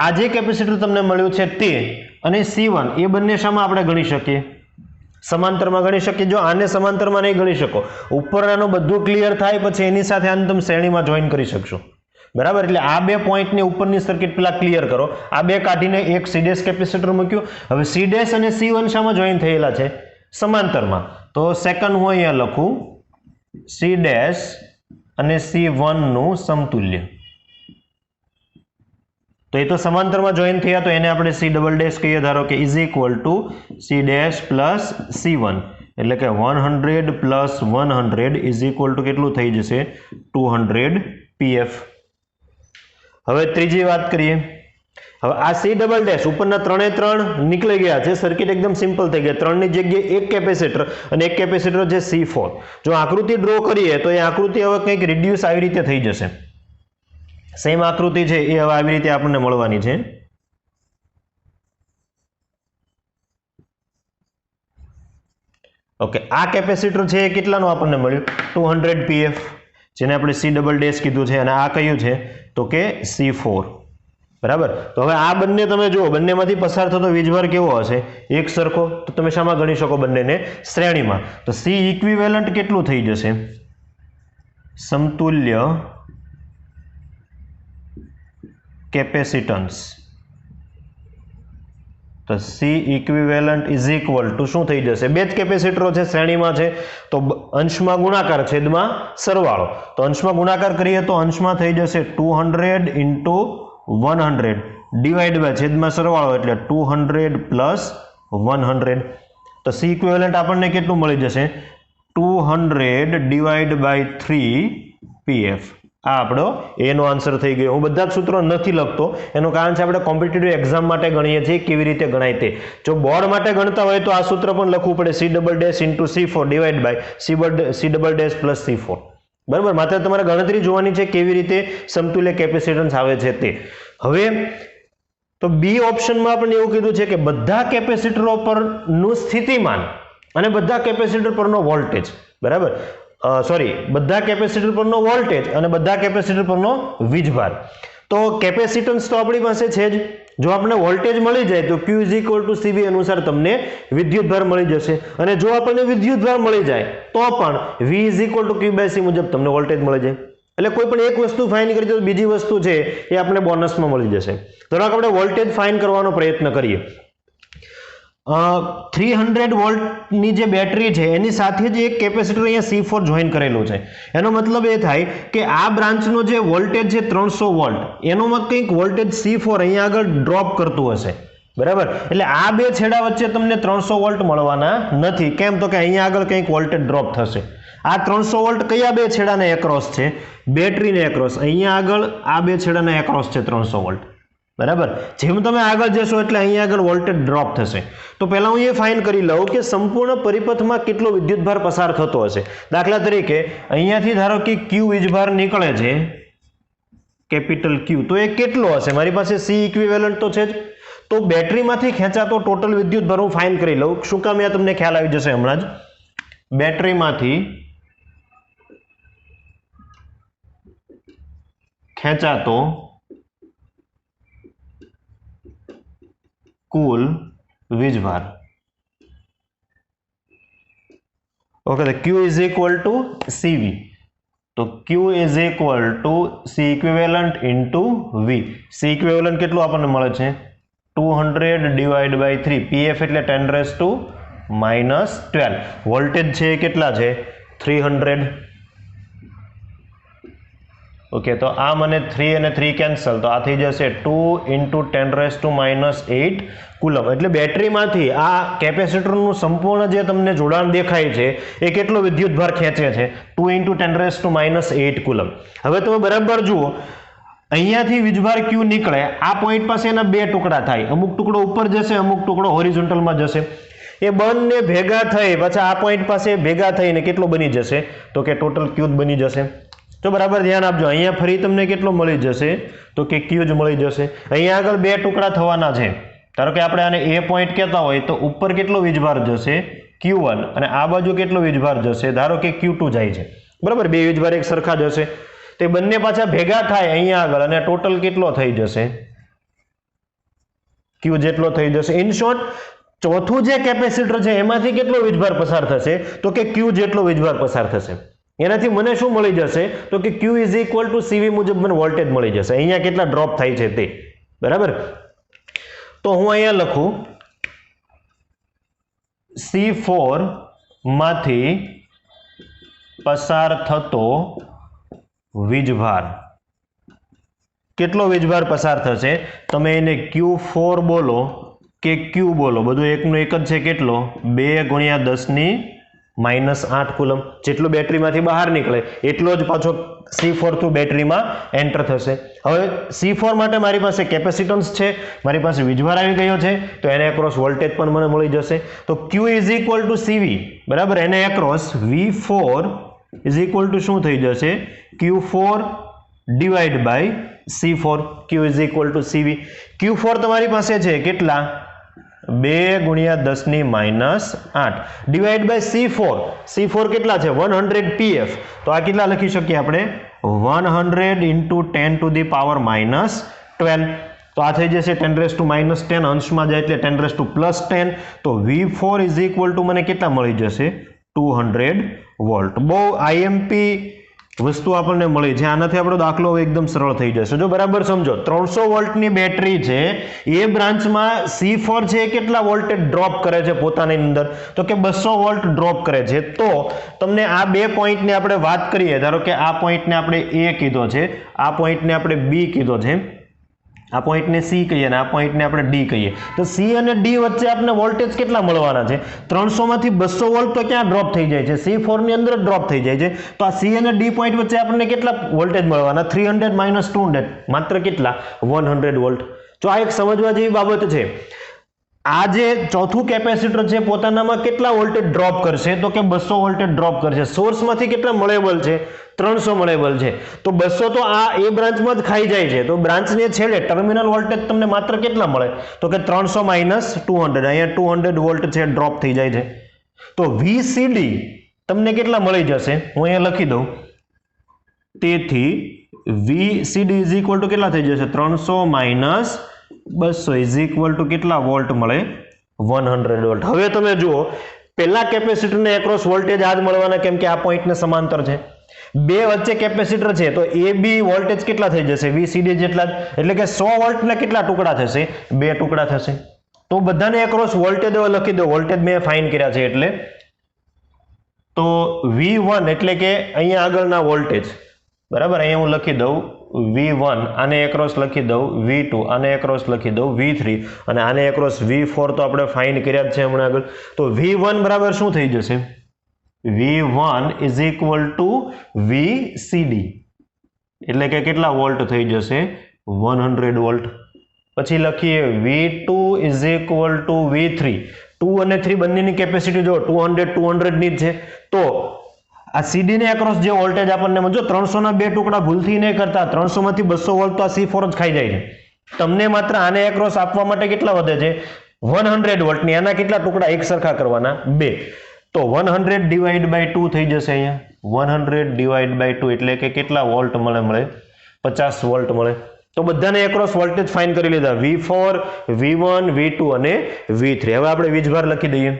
આ જે કેપેસિટર તમને મળ્યું છે તે અને C1 એ બંને શામાં આપણે ગણી શકીએ? સમાંતરમાં ગણી શકીએ. જો આને સમાંતરમાં નહીં ગણી શકો, ઉપરનું બધું ક્લિયર થાય પછી એની સાથે આને તમે શ્રેણીમાં જોઈન કરી શકશો, બરાબર. એટલે આ બે પોઈન્ટની ઉપરની સર્કિટ પેલા ક્લિયર કરો. આ બે કાઢીને એક C' કેપેસિટર મૂક્યું. હવે C' અને C1 શામાં જોઈન થયેલા છે? સમાંતરમાં. તો સેકન્ડ હું અહીંયા લખું C' અને C1 નું સમતુલ્ય. તો એ તો સમાંતરમાં જોઈન થયા તો એને આપણે C" કહીએ. ધારો કે C' + C1 એટલે કે 100 + 100 કેટલું થઈ જશે? 200 pf. હવે ત્રીજી વાત કરીએ. હવે આ C" ઉપરના ત્રણે ત્રણ નીકળી ગયા છે, સર્કિટ એકદમ સિમ્પલ થઈ ગઈ. 3 ની જગ્યાએ એક કેપેસિટર અને એક કેપેસિટર છે C4. જો આકૃતિ ડ્રો કરીએ તો એ આકૃતિ હવે કંઈક રિડ્યુસ આવી રીતે થઈ જશે. સેમ આકૃતિ છે એ હવે આવી રીતે આપણને મળવાની છે. ઓકે, આ કેપેસિટર છે એ કેટલાનું આપણને મળ્યું? 200 pf. જેને આપણે સી ડબલ ડેશ કીધું છે, અને આ કયું છે તો કે C4, બરાબર. તો હવે આ બંને તમે જુઓ, બંનેમાંથી પસાર થતો વીજભાર કેવો હશે? એક સરખો. તો તમે શામાં ગણી શકો? બંનેને શ્રેણીમાં. તો C ઇક્વિવેલન્ટ કેટલું થઈ જશે? સમતુલ્ય કેપેસિટન્સ. તો C equivalent is equal to શું થઈ જશે? બે જ કેપેસિટરો છે, શ્રેણીમાં છે, તો અંશમાં ગુણાકાર, છેદમાં સરવાળો. તો અંશમાં ગુણાકાર કરીએ તો અંશમાં થઈ જશે 200 ઇન્ટુ 100 ડિવાઈડ બાય છેદમાં સરવાળો એટલે 200 પ્લસ 100. તો C ઇક્વિવેલન્ટ આપણને કેટલું મળી જશે? 200 ડિવાઈડ બાય 3 PF. આ આપણો એનો આન્સર થઈ ગયો. હું બધા જ સૂત્રો નથી લખતો, એનું કારણ છે આપણે કોમ્પિટિટિવ એક્ઝામ માટે ગણીએ છીએ, કેવી રીતે ગણાય તે. જો બોર્ડ માટે ગણતા હોય તો આ સૂત્ર પણ લખવું પડે, C double dash into C4 divide by C double dash plus C4, બરાબર. માત્ર તમારે ગણતરી જોવાની છે કેવી રીતે સમતુલ્ય કેપેસિટન્સ આવે છે તે. હવે તો બી ઓપ્શનમાં આપણને એવું કીધું છે કે બધા કેપેસિટરો પરનું સ્થિતિમાન અને બધા કેપેસિટર પરનો વોલ્ટેજ, બરાબર, બધા કેપેસિટર પરનો વોલ્ટેજ અને બધા કેપેસિટર પરનો વીજભાર. તો કેપેસિટન્સ તો આપણી પાસે છે જ. જો આપણને વોલ્ટેજ મળી જાય તો Q is equal to CV અનુસાર તમને વિદ્યુતભાર મળી જશે, અને જો આપણને વિદ્યુતભાર મળી જાય તો પણ V is equal to Q by C મુજબ તમને વોલ્ટેજ મળી જાય. એટલે કોઈ પણ એક વસ્તુ ફાઇન કરી તો બીજી વસ્તુ છે એ આપણે બોનસમાં મળી જશે. ધરો કે આપણે વોલ્ટેજ ફાઇન કરવાનો પ્રયત્ન કરીએ. 300 વોલ્ટની જે બેટરી છે એની સાથે જ એક કેપેસિટર અહીંયા C4 જોઈન કરેલું છે. એનો મતલબ એ થાય કે આ બ્રાન્ચનો જે વોલ્ટેજ છે 300 વોલ્ટ, એનોમાં કંઈક વોલ્ટેજ C4 અહીંયા આગળ ડ્રોપ કરતું હશે, બરાબર. એટલે આ બે છેડા વચ્ચે તમને 300 વોલ્ટ મળવાના નથી. કેમ? તો કે અહીંયા આગળ કંઈક વોલ્ટેજ ડ્રોપ થશે. આ 300 વોલ્ટ કયા બે છેડાને એક્રોસ છે? બેટરીને એક્રોસ. અહીંયા આગળ આ બે છેડાને એક્રોસ છે 300 વોલ્ટ, બરાબર. જેમ તમે આગળ જશો એટલે અહીંયા આગળ વોલ્ટેજ ડ્રોપ થશે. તો પહેલા હું એ ફાઇન કરી લઉં કે સંપૂર્ણ પરિપથમાં કેટલો વિદ્યુતભાર પસાર થતો હશે. દાખલા તરીકે અહીંયાથી ધારો કે Q વીજભાર નીકળે છે, કેપિટલ Q, તો એ કેટલો હશે? મારી પાસે C ઇક્વિવેલન્ટ તો છે જ. તો બેટરીમાંથી ખેંચાતો ટોટલ વિદ્યુતભાર હું ફાઇન કરી લઉં. શું કામ? એ તમને ખ્યાલ આવી જશે હમણાં જ. બેટરીમાંથી ખેંચાતો કુલ વીજભાર. ઓકે, તો Q is equal to CV. તો Q is equal to C equivalent into V. C equivalent કેટલું આપણને મળે છે? 200 ડિવાઈડ બાય 3. PF એટલે 10 રેઝ ટુ માઇનસ 12. વોલ્ટેજ છે કેટલા છે? 300. ઓકે, તો આ મને 3 અને 3 કેન્સલ, તો આ થઈ જશે 2 into 10 raise to minus 8 coulomb. એટલે બેટરીમાંથી આ કેપેસિટરનું સંપૂર્ણ જે તમને જોડાણ દેખાય છે એ કેટલો વિદ્યુતભાર ખેંચે છે? 2 into 10 raise to minus 8 coulomb. હવે તમે બરાબર જુઓ, અહીંયાથી વીજભાર Q નીકળે, આ પોઈન્ટ પાસે એના બે ટુકડા થાય, અમુક ટુકડો ઉપર જશે, અમુક ટુકડો હોરિઝોન્ટલમાં જશે. એ બંને ભેગા થઈ પછી આ પોઈન્ટ પાસે ભેગા થઈને કેટલો બની જશે? તો કે ટોટલ Q જ બની જશે. તો બરાબર ધ્યાન આપજો. અહીંયા ફરી તમને કેટલો મળી જશે? તો કે Q જ મળી જશે. અહીંયા આગળ બે ટુકડા થવાના છે. ધારો કે આપણે આને A પોઈન્ટ કહેતા હોય તો ઉપર કેટલો વીજભાર જશે? Q1, અને આ બાજુ કેટલો વીજભાર જશે? ધારો કે Q2 જાય છે, બરાબર. બે વીજભાર એક સરખા જશે, તે બંને પાછા ભેગા થાય અહીંયા આગળ, અને ટોટલ કેટલો થઈ જશે? Q જેટલો થઈ જશે. ઇન શોર્ટ, ચોથું જે કેપેસિટર છે એમાંથી કેટલો વીજભાર પસાર થશે? તો કે Q જેટલો વીજભાર પસાર થશે. એનાથી મને શું મળી જશે? તો કે Q is equal to CV મુજબ મને વોલ્ટેજ મળી જશે. અહીંયા કેટલા ડ્રોપ થાય છે તે, બરાબર. તો હું અહીંયા લખું C4 માંથી પસાર થતો વીજભાર. કેટલો વીજભાર પસાર થશે? તમે એને Q4 બોલો કે Q બોલો, બધું એકનું એક જ છે. કેટલો? 2 ગુણ્યા 10 ની માઇનસ 8 કુલમ. જેટલો બેટરીમાંથી બહાર નીકળે એટલો જ પાછો C4 થ્રુ બેટરીમાં એન્ટર થશે. હવે C4 માટે મારી પાસે કેપેસિટન્સ છે, મારી પાસે વીજભાર આવી ગયો છે, તો એને એક્રોસ વોલ્ટેજ પણ મને મળી જશે. તો Q is equal to CV, બરાબર. એને across V4 is equal to શું થઈ જશે? Q4 divide by C4. Q is equal to CV. Q4 તમારી પાસે છે કેટલા? 2 × 10⁻8 ડિવાઈડ બાય C4 કેટલા છે 100 pf તો આ કેટલા લખી શકીએ આપણે 100 × 10⁻12 તો આ થઈ જશે 10⁻10 અંશમાં જાય એટલે 10⁻+10 તો V4 = મને કેટલા મળી જશે 200 વોલ્ટ બહુ આઈએમપી વસ્તુ આપણને મળી છે આનાથી આપણો દાખલો એકદમ સરળ થઈ જશે જો બરાબર સમજો 300 વોલ્ટની બેટરી છે એ બ્રાન્ચમાં C4 છે કેટલા વોલ્ટેજ ડ્રોપ કરે છે પોતાની અંદર તો કે 200 વોલ્ટ ડ્રોપ કરે છે તો તમને આ બે પોઈન્ટની આપણે વાત કરીએ ધારો કે આ પોઈન્ટને આપણે A કીધો છે આ પોઈન્ટને આપણે B કીધો છે આ પોઈન્ટને C કહીએ અને આ પોઈન્ટને આપણે D કહીએ તો C અને D વચ્ચે આપણે વોલ્ટેજ કેટલા મળવાના છે 300 માંથી 200 વોલ્ટ તો ક્યાં ડ્રોપ થઈ જાય છે C4 ની અંદર જ ડ્રોપ થઈ જાય છે તો આ C અને D પોઈન્ટ વચ્ચે આપણને કેટલા વોલ્ટેજ મળવાના 300 - 200 માત્ર કેટલા 100 વોલ્ટ જો આ એક સમજવા જેવી બાબત છે આ જે ચોથું કેપેસિટર છે પોતાનામાં કેટલા વોલ્ટેજ ડ્રોપ કરશે તો કે 200 વોલ્ટેજ ડ્રોપ કરશે સોર્સમાંથી કેટલા મળેબલ છે 300 મળેબલ છે તો 200 તો આ એ બ્રાન્ચમાં જ ખાઈ જાય છે તો બ્રાન્ચની છેડે ટર્મિનલ વોલ્ટેજ તમને માત્ર કેટલા મળે તો કે 300 - 200 અહીંયા 200 વોલ્ટ છે ડ્રોપ થઈ જાય છે તો VCD તમને કેટલા મળી જશે હું અહીંયા લખી દઉં તેથી VCD = કેટલા થઈ જશે 300 - 200 = કેટલા વોલ્ટ મળે 100 વોલ્ટ હવે તમે જુઓ પહેલા કેપેસિટરને એક્રોસ વોલ્ટેજ આ જ મળવાના કેમ કે આ પોઈન્ટને સમાંતર છે બે વચ્ચે કેપેસિટર છે તો AB વોલ્ટેજ કેટલા થઈ જશે VCD જેટલા એટલે કે 100 વોલ્ટના કેટલા ટુકડા થશે બે ટુકડા થશે તો બધાને એક્રોસ વોલ્ટેજ લખી દો વોલ્ટેજ મેં ફાઇન કર્યા છે એટલે તો V1 એટલે કે અહીંયા આગળના વોલ્ટેજ બરાબર અહીંયા હું લખી દઉં V1 આને એક્રોસ લખી દઉં V2 આને એક્રોસ લખી દઉં V3 અને આને એક્રોસ V4 તો આપણે ફાઇન કર્યા જ છે હમણાં આગળ તો V1 બરાબર શું થઈ જશે V1 = VCD એટલે કે કેટલા વોલ્ટ થઈ જશે 100 વોલ્ટ પછી લખીએ V2 = V3 2 અને 3 બંનેની કેપેસિટી જો 200 ની જ છે તો આ CD ને એક્રોસ જે વોલ્ટેજ આપણને જો 300 ના બે ટુકડા ભૂલથી નહીં કરતા 300 માંથી 200 વોલ્ટ તો આ C4 જ ખાઈ જાય છે તમને માત્ર આને એક્રોસ આપવા માટે કેટલા વધે છે 100 વોલ્ટ ની આના કેટલા ટુકડા એક સરખા કરવાના બે તો 100 / 2 થઈ જશે અહીંયા 100 / 2 એટલે કે કેટલા વોલ્ટ મળે 50 વોલ્ટ મળે તો બધાને એક્રોસ વોલ્ટેજ ફાઇન કરી લીધા V4 V1 V2 અને V3 હવે આપણે વીજભાર લખી દઈએ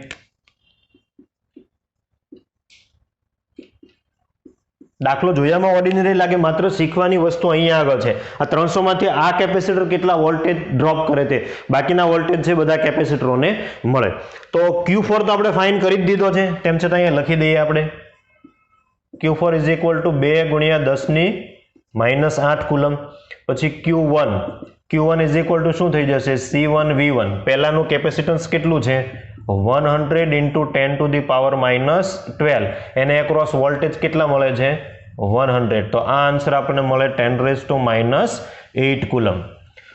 દાખલો જોયામાં ઓર્ડિનરી લાગે માત્ર શીખવાની વસ્તુ અહીંયા આગળ છે આ 300 માંથી આ કેપેસિટર કેટલા વોલ્ટેજ ડ્રોપ કરે તે બાકીના વોલ્ટેજ છે બધા કેપેસિટરોને મળે તો Q4 તો આપણે ફાઇન કરી જ દીધો છે તેમ છતાં અહીંયા લખી દઈએ આપણે Q4 = 2 × 10⁻8 કુલમ પછી Q1 = શું થઈ જશે C1 V1 પહેલાનું કેપેસિટન્સ કેટલું છે 100 × 10⁻12 એને એક્રોસ વોલ્ટેજ કેટલા મળે છે 100 તો આ આન્સર આપણને મળે 10⁻8 કુલમ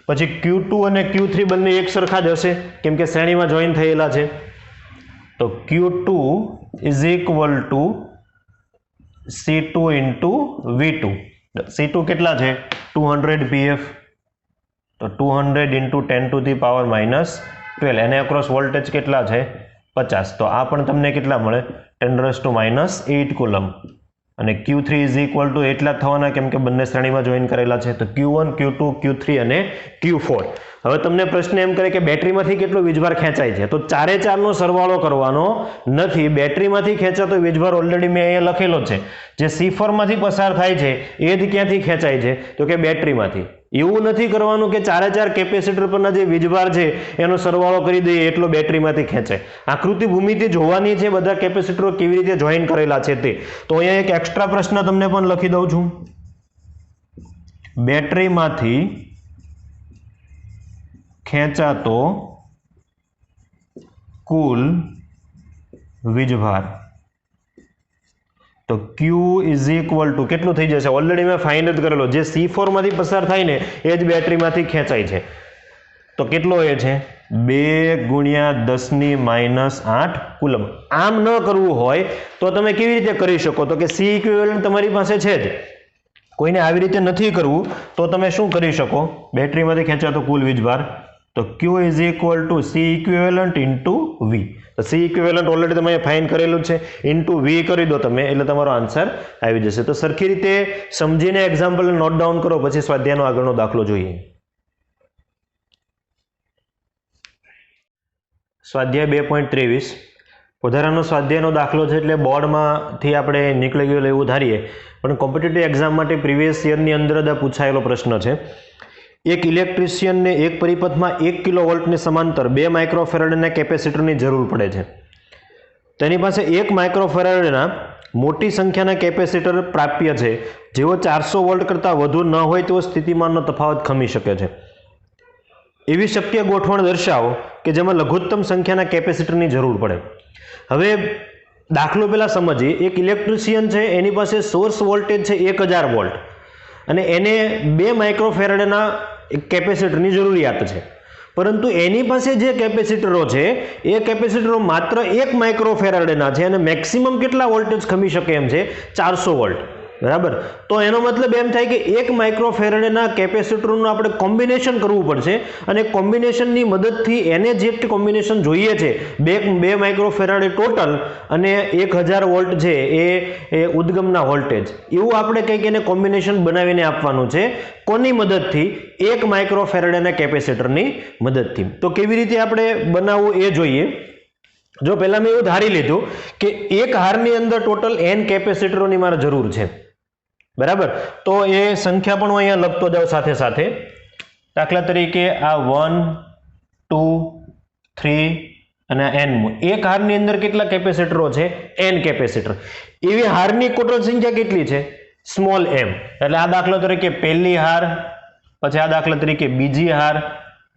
પછી Q2 અને Q3 બંને એક સરખા જ હશે કેમ કે શ્રેણીમાં જોઈન થયેલા છે તો Q2 = C2 × V2 C2 કેટલા છે 200 pf તો 200 × 10⁻12 એને એક્રોસ વોલ્ટેજ કેટલા છે 50 તો આ પણ તમને કેટલા મળે 10⁻8 કુલમ અને Q3 = એટલા થવાના કેમ કે બંને શ્રેણીમાં જોઈન કરેલા છે તો Q1 Q2 Q3 અને Q4 હવે તમને પ્રશ્ન એમ કરે કે બેટરીમાંથી કેટલો વીજભાર ખેંચાય છે તો 4 નો સરવાળો કરવાનો નથી બેટરીમાંથી ખેંચાતો વીજભાર ઓલરેડી મેં અહીંયા લખેલો છે જે C4 માંથી પસાર થાય છે એ જ ક્યાંથી ખેંચાય છે તો કે બેટરીમાંથી એવું નથી કરવાનું કે 4 કેપેસિટર પરના જે વીજભાર છે એનો સરવાળો કરી દઈએ એટલો બેટરીમાંથી ખેંચાય આકૃતિ ભૂમિતિ જોવાની છે બધા કેપેસિટરો કેવી રીતે જોઈન કરેલા છે તે તો અહીંયા એક એક્સ્ટ્રા પ્રશ્ન તમને પણ લખી દઉં છું બેટરીમાંથી ખેંચાતો કુલ વીજભાર તો Q = કેટલું થઈ જશે ઓલરેડી મેં ફાઇન્ડ જ કરેલો જે C4 માંથી પસાર થાય ને એ જ બેટરીમાંથી ખેંચાય છે તો કેટલો એ છે 2 × 10⁻8 કુલમ આમ ન કરવું હોય તો તમે કેવી રીતે કરી શકો તો કે C ઇક્વિવેલન્ટ તમારી પાસે છે જ કોઈને આવી રીતે નથી કરવું તો તમે શું કરી શકો બેટરીમાંથી ખેંચાતો કુલ વીજભાર તો Q is equal to C equivalent into V. તો સી ઇક્વિવેલન્ટ ઓલરેડી તમે ફાઇન કરેલું છે, ઇન્ટુ વી કરી દો તમે એટલે તમારો આન્સર આવી જશે. તો સરખી રીતે સમજીને એક્ઝામ્પલ નોટ ડાઉન કરો, પછી સ્વાધ્યાયનો આગળનો દાખલો જોઈએ. સ્વાધ્યાય 2.23 વધારાનો સ્વાધ્યાયનો દાખલો છે, એટલે બોર્ડમાંથી આપણે નીકળી ગયેલો એવું ધારીએ, પણ કોમ્પિટિટિવ એક્ઝામ માટે પ્રીવિયસ યરની અંદર જ પૂછાયેલો પ્રશ્ન છે. એક ઇલેક્ટ્રિશિયનને એક પરિપથમાં 1 કિલોવોલ્ટની સમાંતર 2 માઇક્રોફેરાડના કેપેસિટરની જરૂર પડે છે. તેની પાસે 1 માઇક્રોફેરાડના મોટી સંખ્યાના કેપેસિટર પ્રાપ્ય છે, જેઓ 400 વોલ્ટ કરતાં વધુ ન હોય તેવો સ્થિતિમાનનો તફાવત ખમી શકે છે. એવી શક્ય ગોઠવણ દર્શાવો કે જેમાં લઘુત્તમ સંખ્યાના કેપેસિટરની જરૂર પડે. હવે દાખલો પહેલા સમજીએ. એક ઇલેક્ટ્રિશિયન છે, એની પાસે સોર્સ વોલ્ટેજ છે 1000 વોલ્ટ અને એને 2 માઇક્રોફેરાડના કેપેસિટરની જરૂરિયાત છે, પરંતુ એની પાસે જે કેપેસિટરો છે એ કેપેસિટરો માત્ર 1 માઇક્રોફેરાડના છે અને મેક્સિમમ કેટલા વોલ્ટેજ ખમી શકે એમ છે? 400 વોલ્ટ. બરાબર. તો એનો મતલબ એમ થાય કે 1 માઇક્રોફેરાડના કેપેસિટરનું આપણે કોમ્બિનેશન કરવું પડશે અને કોમ્બિનેશનની મદદથી એને જે કોમ્બિનેશન જોઈએ છે 2 માઇક્રોફેરાડે ટોટલ અને 1000 વોલ્ટ છે એ ઉદ્ગમના વોલ્ટેજ, એવું આપણે કંઈક એને કોમ્બિનેશન બનાવીને આપવાનું છે. કોની મદદથી? 1 માઇક્રોફેરાડના કેપેસિટરની મદદથી. તો કેવી રીતે આપણે બનાવવું એ જોઈએ. જો પહેલા મેં એવું ધારી લીધું કે એક હારની અંદર ટોટલ n કેપેસિટરોની મારે જરૂર છે. બરાબર. તો એ સંખ્યા પણ હું અહીંયા લખતો જાઉં સાથે સાથે. દાખલા તરીકે આ 1 2 3 અને n. એક હારની અંદર કેટલા કેપેસિટરો છે? n capacitor. એવી હારની ટોટલ સંખ્યા કેટલી છે? Small m. એટલે આ દાખલા તરીકે પહેલી હાર, પછી આ દાખલા તરીકે બીજી હાર,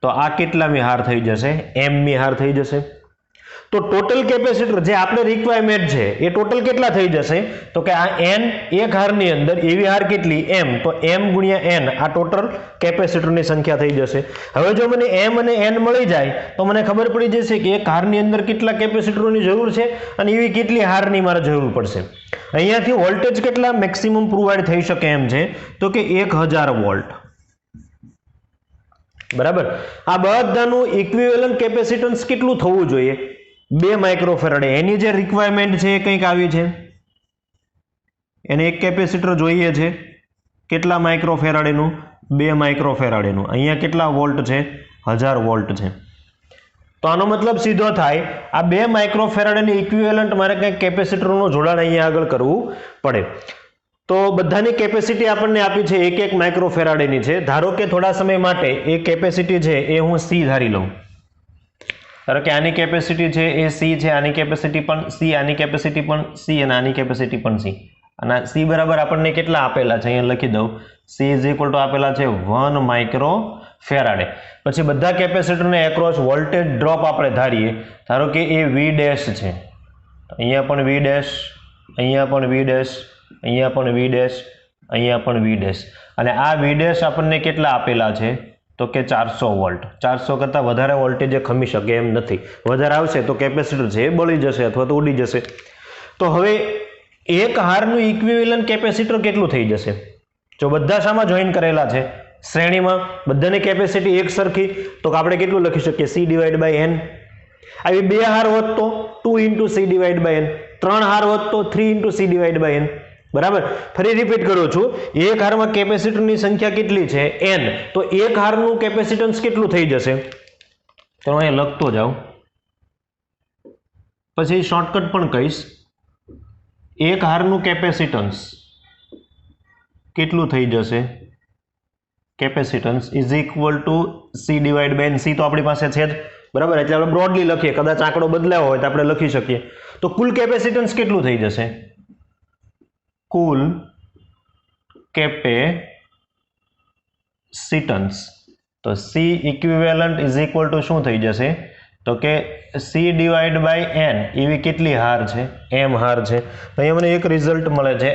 તો આ કેટલામી હાર થઈ જશે? m મી હાર થઈ જશે. તો ટોટલ કેપેસિટર જે આપણે રિક્વાયરમેન્ટ છે એ ટોટલ કેટલા થઈ જશે? તો કે આ n એક હારની અંદર, એવી હાર કેટલી? m. તો m ગુણ્યા n આ ટોટલ કેપેસિટરની સંખ્યા થઈ જશે. હવે જો મને m અને n મળી જાય તો મને ખબર પડી જશે કે એક હારની અંદર કેટલા કેપેસિટરોની જરૂર છે અને એવી કેટલી હારની મારે જરૂર પડશે. અહીંયાથી વોલ્ટેજ કેટલા મેક્સિમમ પ્રોવાઈડ થઈ શકે એમ છે? તો કે 1000 વોલ્ટ. બરાબર. આ બધાનું ઇક્વિવેલન્ટ કેપેસિટન્સ કેટલું થવું જોઈએ? 2 માઇક્રોફેરાડે. એની જે રિક્વાયરમેન્ટ છે એ કંઈક આવી છે. એને એક કેપેસિટર જોઈએ છે કેટલા માઇક્રોફેરાડેનું? 2 માઇક્રોફેરાડેનું. અહીંયા કેટલા વોલ્ટ છે? 1000 વોલ્ટ છે. તો આનો મતલબ સીધો થાય આ 2 માઇક્રોફેરાડેની ઇક્વિવેલન્ટ મારે કંઈક કેપેસિટરનું જોડાણ અહીંયા આગળ કરવું પડે. તો બધાની કેપેસિટી આપણને આપી છે 1 માઇક્રોફેરાડેની છે. ધારો કે થોડા સમય માટે એ કેપેસિટી છે એ હું C ધારી લઉં. ધારો કે આની કેપેસિટી છે એ C છે, આની કેપેસિટી પણ C, આની કેપેસિટી પણ C અને આની કેપેસિટી પણ C. અને C બરાબર આપણને કેટલા આપેલા છે? અહીંયા લખી દઉં. C ઇઝ ઇક્વલ ટુ આપેલા છે 1 માઇક્રોફેરાડે. પછી બધા કેપેસિટરને એક્રોસ વોલ્ટેજ ડ્રોપ આપણે ધારીએ. ધારો કે એ V ડેશ છે, અહીંયા પણ V ડેશ, અહીંયા પણ V ડેશ, અહીંયા પણ V ડેશ, અહીંયા પણ V ડેશ. અને આ V ડેશ આપણને કેટલા આપેલા છે? તો કે 400 વોલ્ટ. 400 કરતાં વધારે વોલ્ટેજ ખમી શકે એમ નથી. વધારે આવશે તો કેપેસિટર છે એ બળી જશે અથવા તો ઉડી જશે. તો હવે એક હારનું ઇક્વિવેલન્ટ કેપેસિટર કેટલું થઈ જશે? જો બધા શામાં જોઈન કરેલા છે? શ્રેણીમાં. બધાની કેપેસિટી એક સરખી, તો આપણે કેટલું લખી શકીએ? C divide by n. આવી 2 હાર હોત તો 2 into C divide by n. 3 હાર હોત તો 3 into C divide by n. બરાબર. ફરી રિપીટ કરું છું. એક હારમાં કેપેસિટરની સંખ્યા કેટલી છે? n. તો એક હારનું કેપેસિટન્સ કેટલું થઈ જશે? તો હું અહીંયા લખતો જાઉં, પછી શોર્ટકટ પણ કહીશ. એક હારનું કેપેસિટન્સ કેટલું થઈ જશે? Capacitance is equal to C divide by n. C તો આપણી પાસે છે જ. બરાબર. એટલે આપણે બ્રોડલી લખીએ, કદાચ આંકડો બદલાયો હોય તો આપણે લખી શકીએ. તો કુલ કેપેસિટન્સ કેટલું થઈ જશે? કુલ કેપેસિટન્સ. તો C equivalent is equal to શું થઈ જશે? તો કે C ડિવાઈડ બાય n. એવી કેટલી હાર છે? m હાર છે. તો અહીંયા મને એક રિઝલ્ટ મળે છે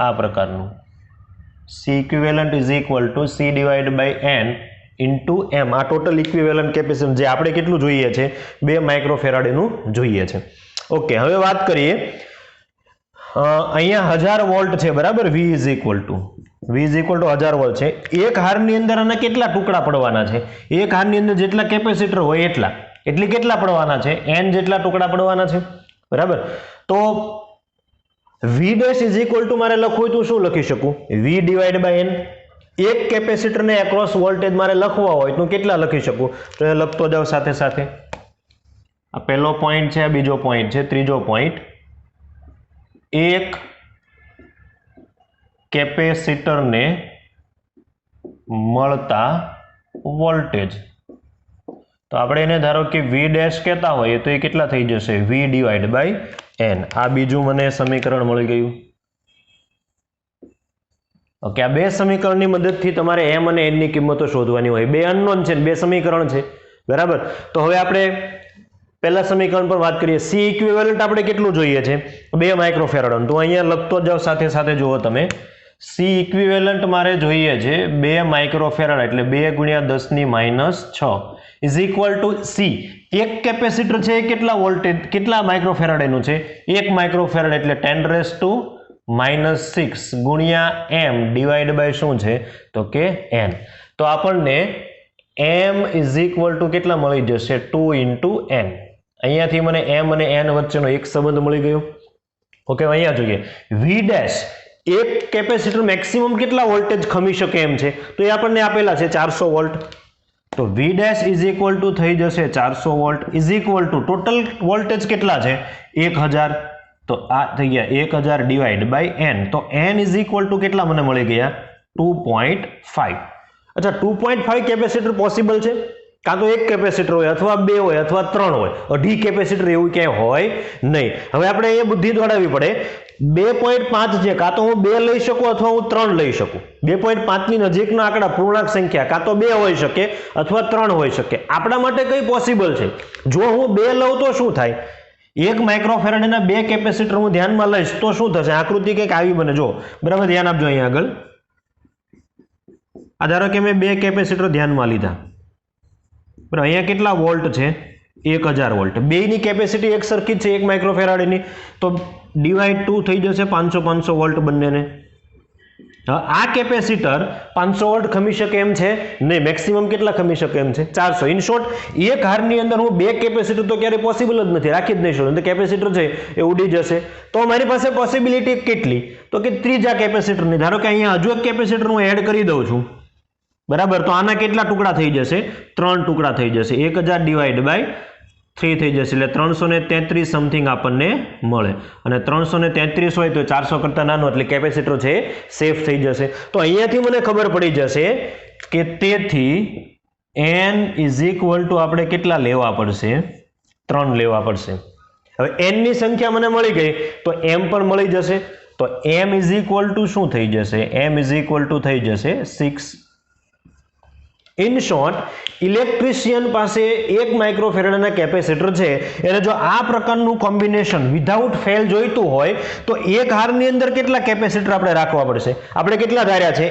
આ પ્રકારનું. C equivalent is equal to C divide by n into m. આ ટોટલ ઇક્વિવેલન્ટ કેપેસિટન્સ જે આપણે કેટલું જોઈએ છે? 2 માઇક્રોફેરાડેનું જોઈએ છે. ઓકે. હવે વાત કરીએ અહીંયા 1000 વોલ્ટ છે, બરાબર. V is equal two 1000 volt છે. એક હારની અંદર આના કેટલા ટુકડા પડવાના છે? એક હારની અંદર જેટલા કેપેસિટર હોય એટલે કેટલા પડવાના છે? n જેટલા ટુકડા પડવાના છે, બરાબર. તો V dash is equal to મારે લખવું હોય તો શું લખી શકું? V divide by n. એક કેપેસિટરને એક્રોસ વોલ્ટેજ મારે લખવા હોય તો કેટલા લખી શકું? તો એ લખતો જાવ સાથે સાથે. આ પહેલો પોઈન્ટ છે, આ બીજો પોઈન્ટ છે, ત્રીજો પોઈન્ટ. એક કેપેસિટરને મળતા વોલ્ટેજ, તો આપણે એને ધારો કે V ડેશ કહેતા હોઈએ તો એ કેટલા થઈ જશે? V divide by n. આ બીજું મને સમીકરણ મળી ગયું. ઓકે, આ બે સમીકરણની મદદથી તમારે m અને n ની કિંમતો શોધવાની હોય. બે અનનોન છે, બે સમીકરણ છે, બરાબર. તો હવે આપણે પહેલા સમીકરણ પર વાત કરીએ. C ઇક્વિવેલન્ટ આપણે કેટલું જોઈએ છે? 2 માઇક્રોફેરાડ. તો અહીંયા લખતો જાવ સાથે સાથે જુઓ તમે. C ઇક્વિવેલન્ટ મારે જોઈએ છે 2 માઇક્રોફેરાડ, એટલે 2 ગુણ્યા 10⁻6 ઇઝ ઇક્વલ ટુ C. એક કેપેસિટર છે એ કેટલા વોલ્ટેજ, કેટલા માઇક્રોફેરાડ એનું છે? 1 માઇક્રોફેરાડ એટલે 10⁻⁻6 ગુણ્યા m ડિવાઈડ બાય શું છે? તો કે n. તો આપણને m ઇઝ ઇક્વલ ટુ કેટલા મળી જશે? 2 ઇન્ટુ n. અહીંયાથી મને m અને n વચ્ચેનો એક સંબંધ મળી ગયો. ઓકે, અહીંયા જોઈએ. V ડેશ, એક કેપેસિટર મેક્સિમમ કેટલા વોલ્ટેજ ખમી શકે એમ છે? તો એ આપણને આપેલા છે 400 વોલ્ટ. તો V dash is equal two થઈ જશે 400 volt is equal two total voltage કેટલા છે? 1000. તો આ થઈ ગયા 1000 ડિવાઈડ બાય n. તો n ઇઝ ઇક્વલ ટુ કેટલા મને મળી ગયા? 2.5. અચ્છા, 2.5 કેપેસિટર પોસિબલ છે? કાં તો એક કેપેસિટર હોય, અથવા 2 હોય, અથવા 3 હોય. અઢી કેપેસિટર એવું ક્યાંય હોય નહીં. હવે આપણે એ બુદ્ધિ દોડાવવી પડે. 2.5 છે, કાં તો હું 2 લઈ શકું અથવા હું 3 લઈ શકું. 2.5 ની નજીકના આંકડા પૂર્ણાંક સંખ્યા કાં તો 2 હોઈ શકે અથવા 3 હોઈ શકે. આપણા માટે કઈ પોસિબલ છે? જો હું 2 લઉં તો શું થાય? 1 માઇક્રોફેરાડના 2 કેપેસિટર હું ધ્યાનમાં લઈશ તો શું થશે? આકૃતિ કંઈક આવી બને. જો, બરાબર, ધ્યાન આપજો અહીંયા આગળ. આ ધારો કે મેં 2 કેપેસિટર ધ્યાનમાં લીધા, બરાબર. અહીંયા કેટલા વોલ્ટ છે? 1000 વોલ્ટ. બેયની કેપેસિટી એક સરખી જ છે, 1 માઇક્રોફેરાડની. તો ડિવાઈડ 2 થઈ જશે 500 વોલ્ટ બંનેને. આ કેપેસિટર 500 વોલ્ટ ખમી શકે એમ છે નહીં. મેક્સિમમ કેટલા ખમી શકે એમ છે? 400. ઇન શોર્ટ, એક હારની અંદર હું 2 કેપેસિટર તો ક્યારે પોસિબલ જ નથી, રાખી જ નહીં શકું. તો કેપેસિટર છે એ ઉડી જશે. તો મારી પાસે પોસિબિલિટી કેટલી? તો કે ત્રીજા કેપેસિટરની. ધારો કે અહીંયા હજુ એક કેપેસિટર હું એડ કરી દઉં છું, બરાબર. તો આના કેટલા ટુકડા થઈ જશે? 3 ટુકડા થઈ જશે. 1000 ડિવાઈડ બાય 3 થઈ જશે, એટલે 333 સમથિંગ આપણને મળે. અને 333 હોય તો 400 કરતા નાનો, એટલે કેપેસિટર છે સેફ થઈ જશે. તો અહીંયાથી મને ખબર પડી જશે કે તેથી n ઇઝ ઇક્વલ ટુ આપણે કેટલા લેવા પડશે? 3 લેવા પડશે. હવે n ની સંખ્યા મને મળી ગઈ તો m પણ મળી જશે. તો m ઇઝ ઇક્વલ ટુ શું થઈ જશે? m ઇઝ ઇક્વલ ટુ થઈ જશે 6. ઇન શોર્ટ, ઇલેક્ટ્રિશિયન પાસે 1 માઇક્રોફેરાડના કેપેસિટર છે, એને જો આ પ્રકારનું કોમ્બિનેશન વિધાઉટ ફેલ જોઈતું હોય તો એક હારની અંદર કેટલા કેપેસિટર આપણે રાખવા પડશે? આપણે કેટલા ધાર્યા છે?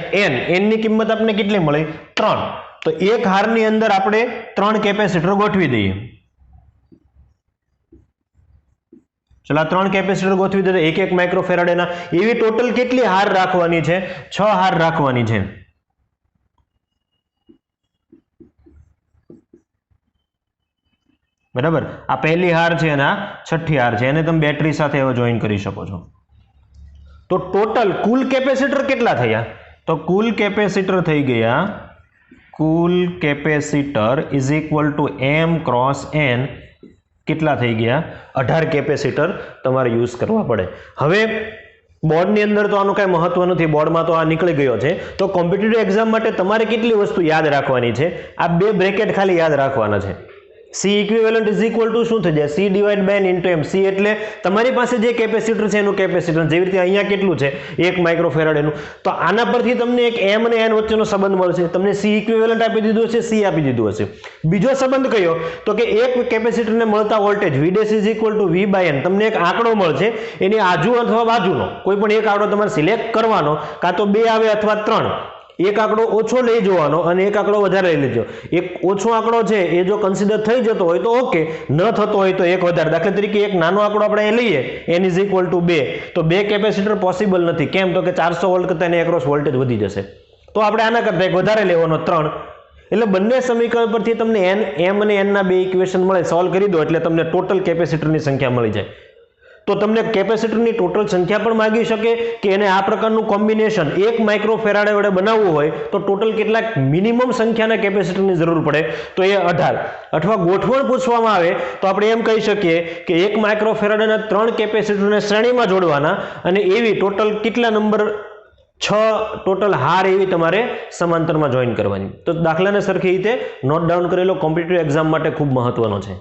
n ની કિંમત આપણે કેટલી મળી? 3. તો એક હારની અંદર આપણે 3 કેપેસિટર ગોઠવી દઈએ. ચલો, 3 કેપેસિટર ગોઠવી દઈએ 1 માઇક્રોફેરાડના. એવી ટોટલ કેટલી હાર રાખવાની છે? 6 હાર રાખવાની છે. બરાબર. આ પહેલી હાર છે અને આ છઠ્ઠી હાર છે. એને તમે બેટરી સાથે હવે જોઈન કરી શકો છો. તો ટોટલ કુલ કેપેસિટર કેટલા થયા? તો કુલ કેપેસિટર થઈ ગયા, કુલ capacitor is equal to m cross n. કેટલા થઈ ગયા? 18 કેપેસિટર તમારે યુઝ કરવા પડે. હવે બોર્ડની અંદર તો આનું કાંઈ મહત્વ નથી, બોર્ડમાં તો આ નીકળી ગયો છે. તો કોમ્પિટિટિવ એક્ઝામ માટે તમારે કેટલી વસ્તુ યાદ રાખવાની છે? આ 2 બ્રેકેટ ખાલી યાદ રાખવાના છે. C equivalent is equal to શું થઈ જાય? C divide by n into m. C એટલે તમારી પાસે જે કેપેસિટર છે એનું કેપેસિટર. જેવી રીતે અહીંયા કેટલું છે? 1 માઇક્રોફેરાડ એનું. તો આના પરથી તમને એક m અને n વચ્ચેનો સંબંધ મળશે. તમને C ઇક્વિવેલન્ટ આપી દીધું હશે, C આપી દીધું હશે. બીજો સંબંધ કયો? તો કે એક કેપેસિટરને મળતા voltage V dash is equal to V by n. તમને એક આંકડો મળશે, એની આજુ અથવા બાજુનો કોઈ પણ એક આંકડો તમારે સિલેક્ટ કરવાનો, કાં તો 2 આવે અથવા 3. એક આંકડો ઓછો લઈ જવાનો અને એક આંકડો વધારે લઈ લેજો. એક ઓછો આંકડો છે એ જો કન્સિડર થઈ જતો હોય તો ઓકે, ન થતો હોય તો એક વધારે. દાખલા તરીકે એક નાનો આંકડો આપણે અહીં લઈએ n = 2, તો 2 કેપેસિટર પોસિબલ નથી. કેમ? તો કે 400 વોલ્ટ કરતા એની એક્રોસ વોલ્ટેજ વધી જશે. તો આપણે આના કરતા એક વધારે લેવાનો 3. એટલે બંને સમીકરણ પરથી તમને m અને n ના બે ઇક્વેશન મળે, સોલ્વ કરી દો એટલે તમને ટોટલ કેપેસિટરની સંખ્યા મળી જાય. તો તમને કેપેસિટરની ટોટલ સંખ્યા પણ માગી શકે કે એને આ પ્રકારનું કોમ્બિનેશન 1 માઇક્રોફેરાડે વડે બનાવવું હોય તો ટોટલ કેટલાક મિનિમમ સંખ્યાના કેપેસિટરની જરૂર પડે, તો એ 18. અથવા ગોઠવણ પૂછવામાં આવે તો આપણે એમ કહી શકીએ કે 1 માઇક્રોફેરાડેના 3 કેપેસિટરને શ્રેણીમાં જોડવાના અને એવી ટોટલ કેટલા નંબર 6 ટોટલ હાર એવી તમારે સમાંતરમાં જોઈન કરવાની. તો દાખલાને સરખી રીતે નોટ ડાઉન કરેલો કોમ્પિટિટિવ એક્ઝામ માટે ખૂબ મહત્વનો છે.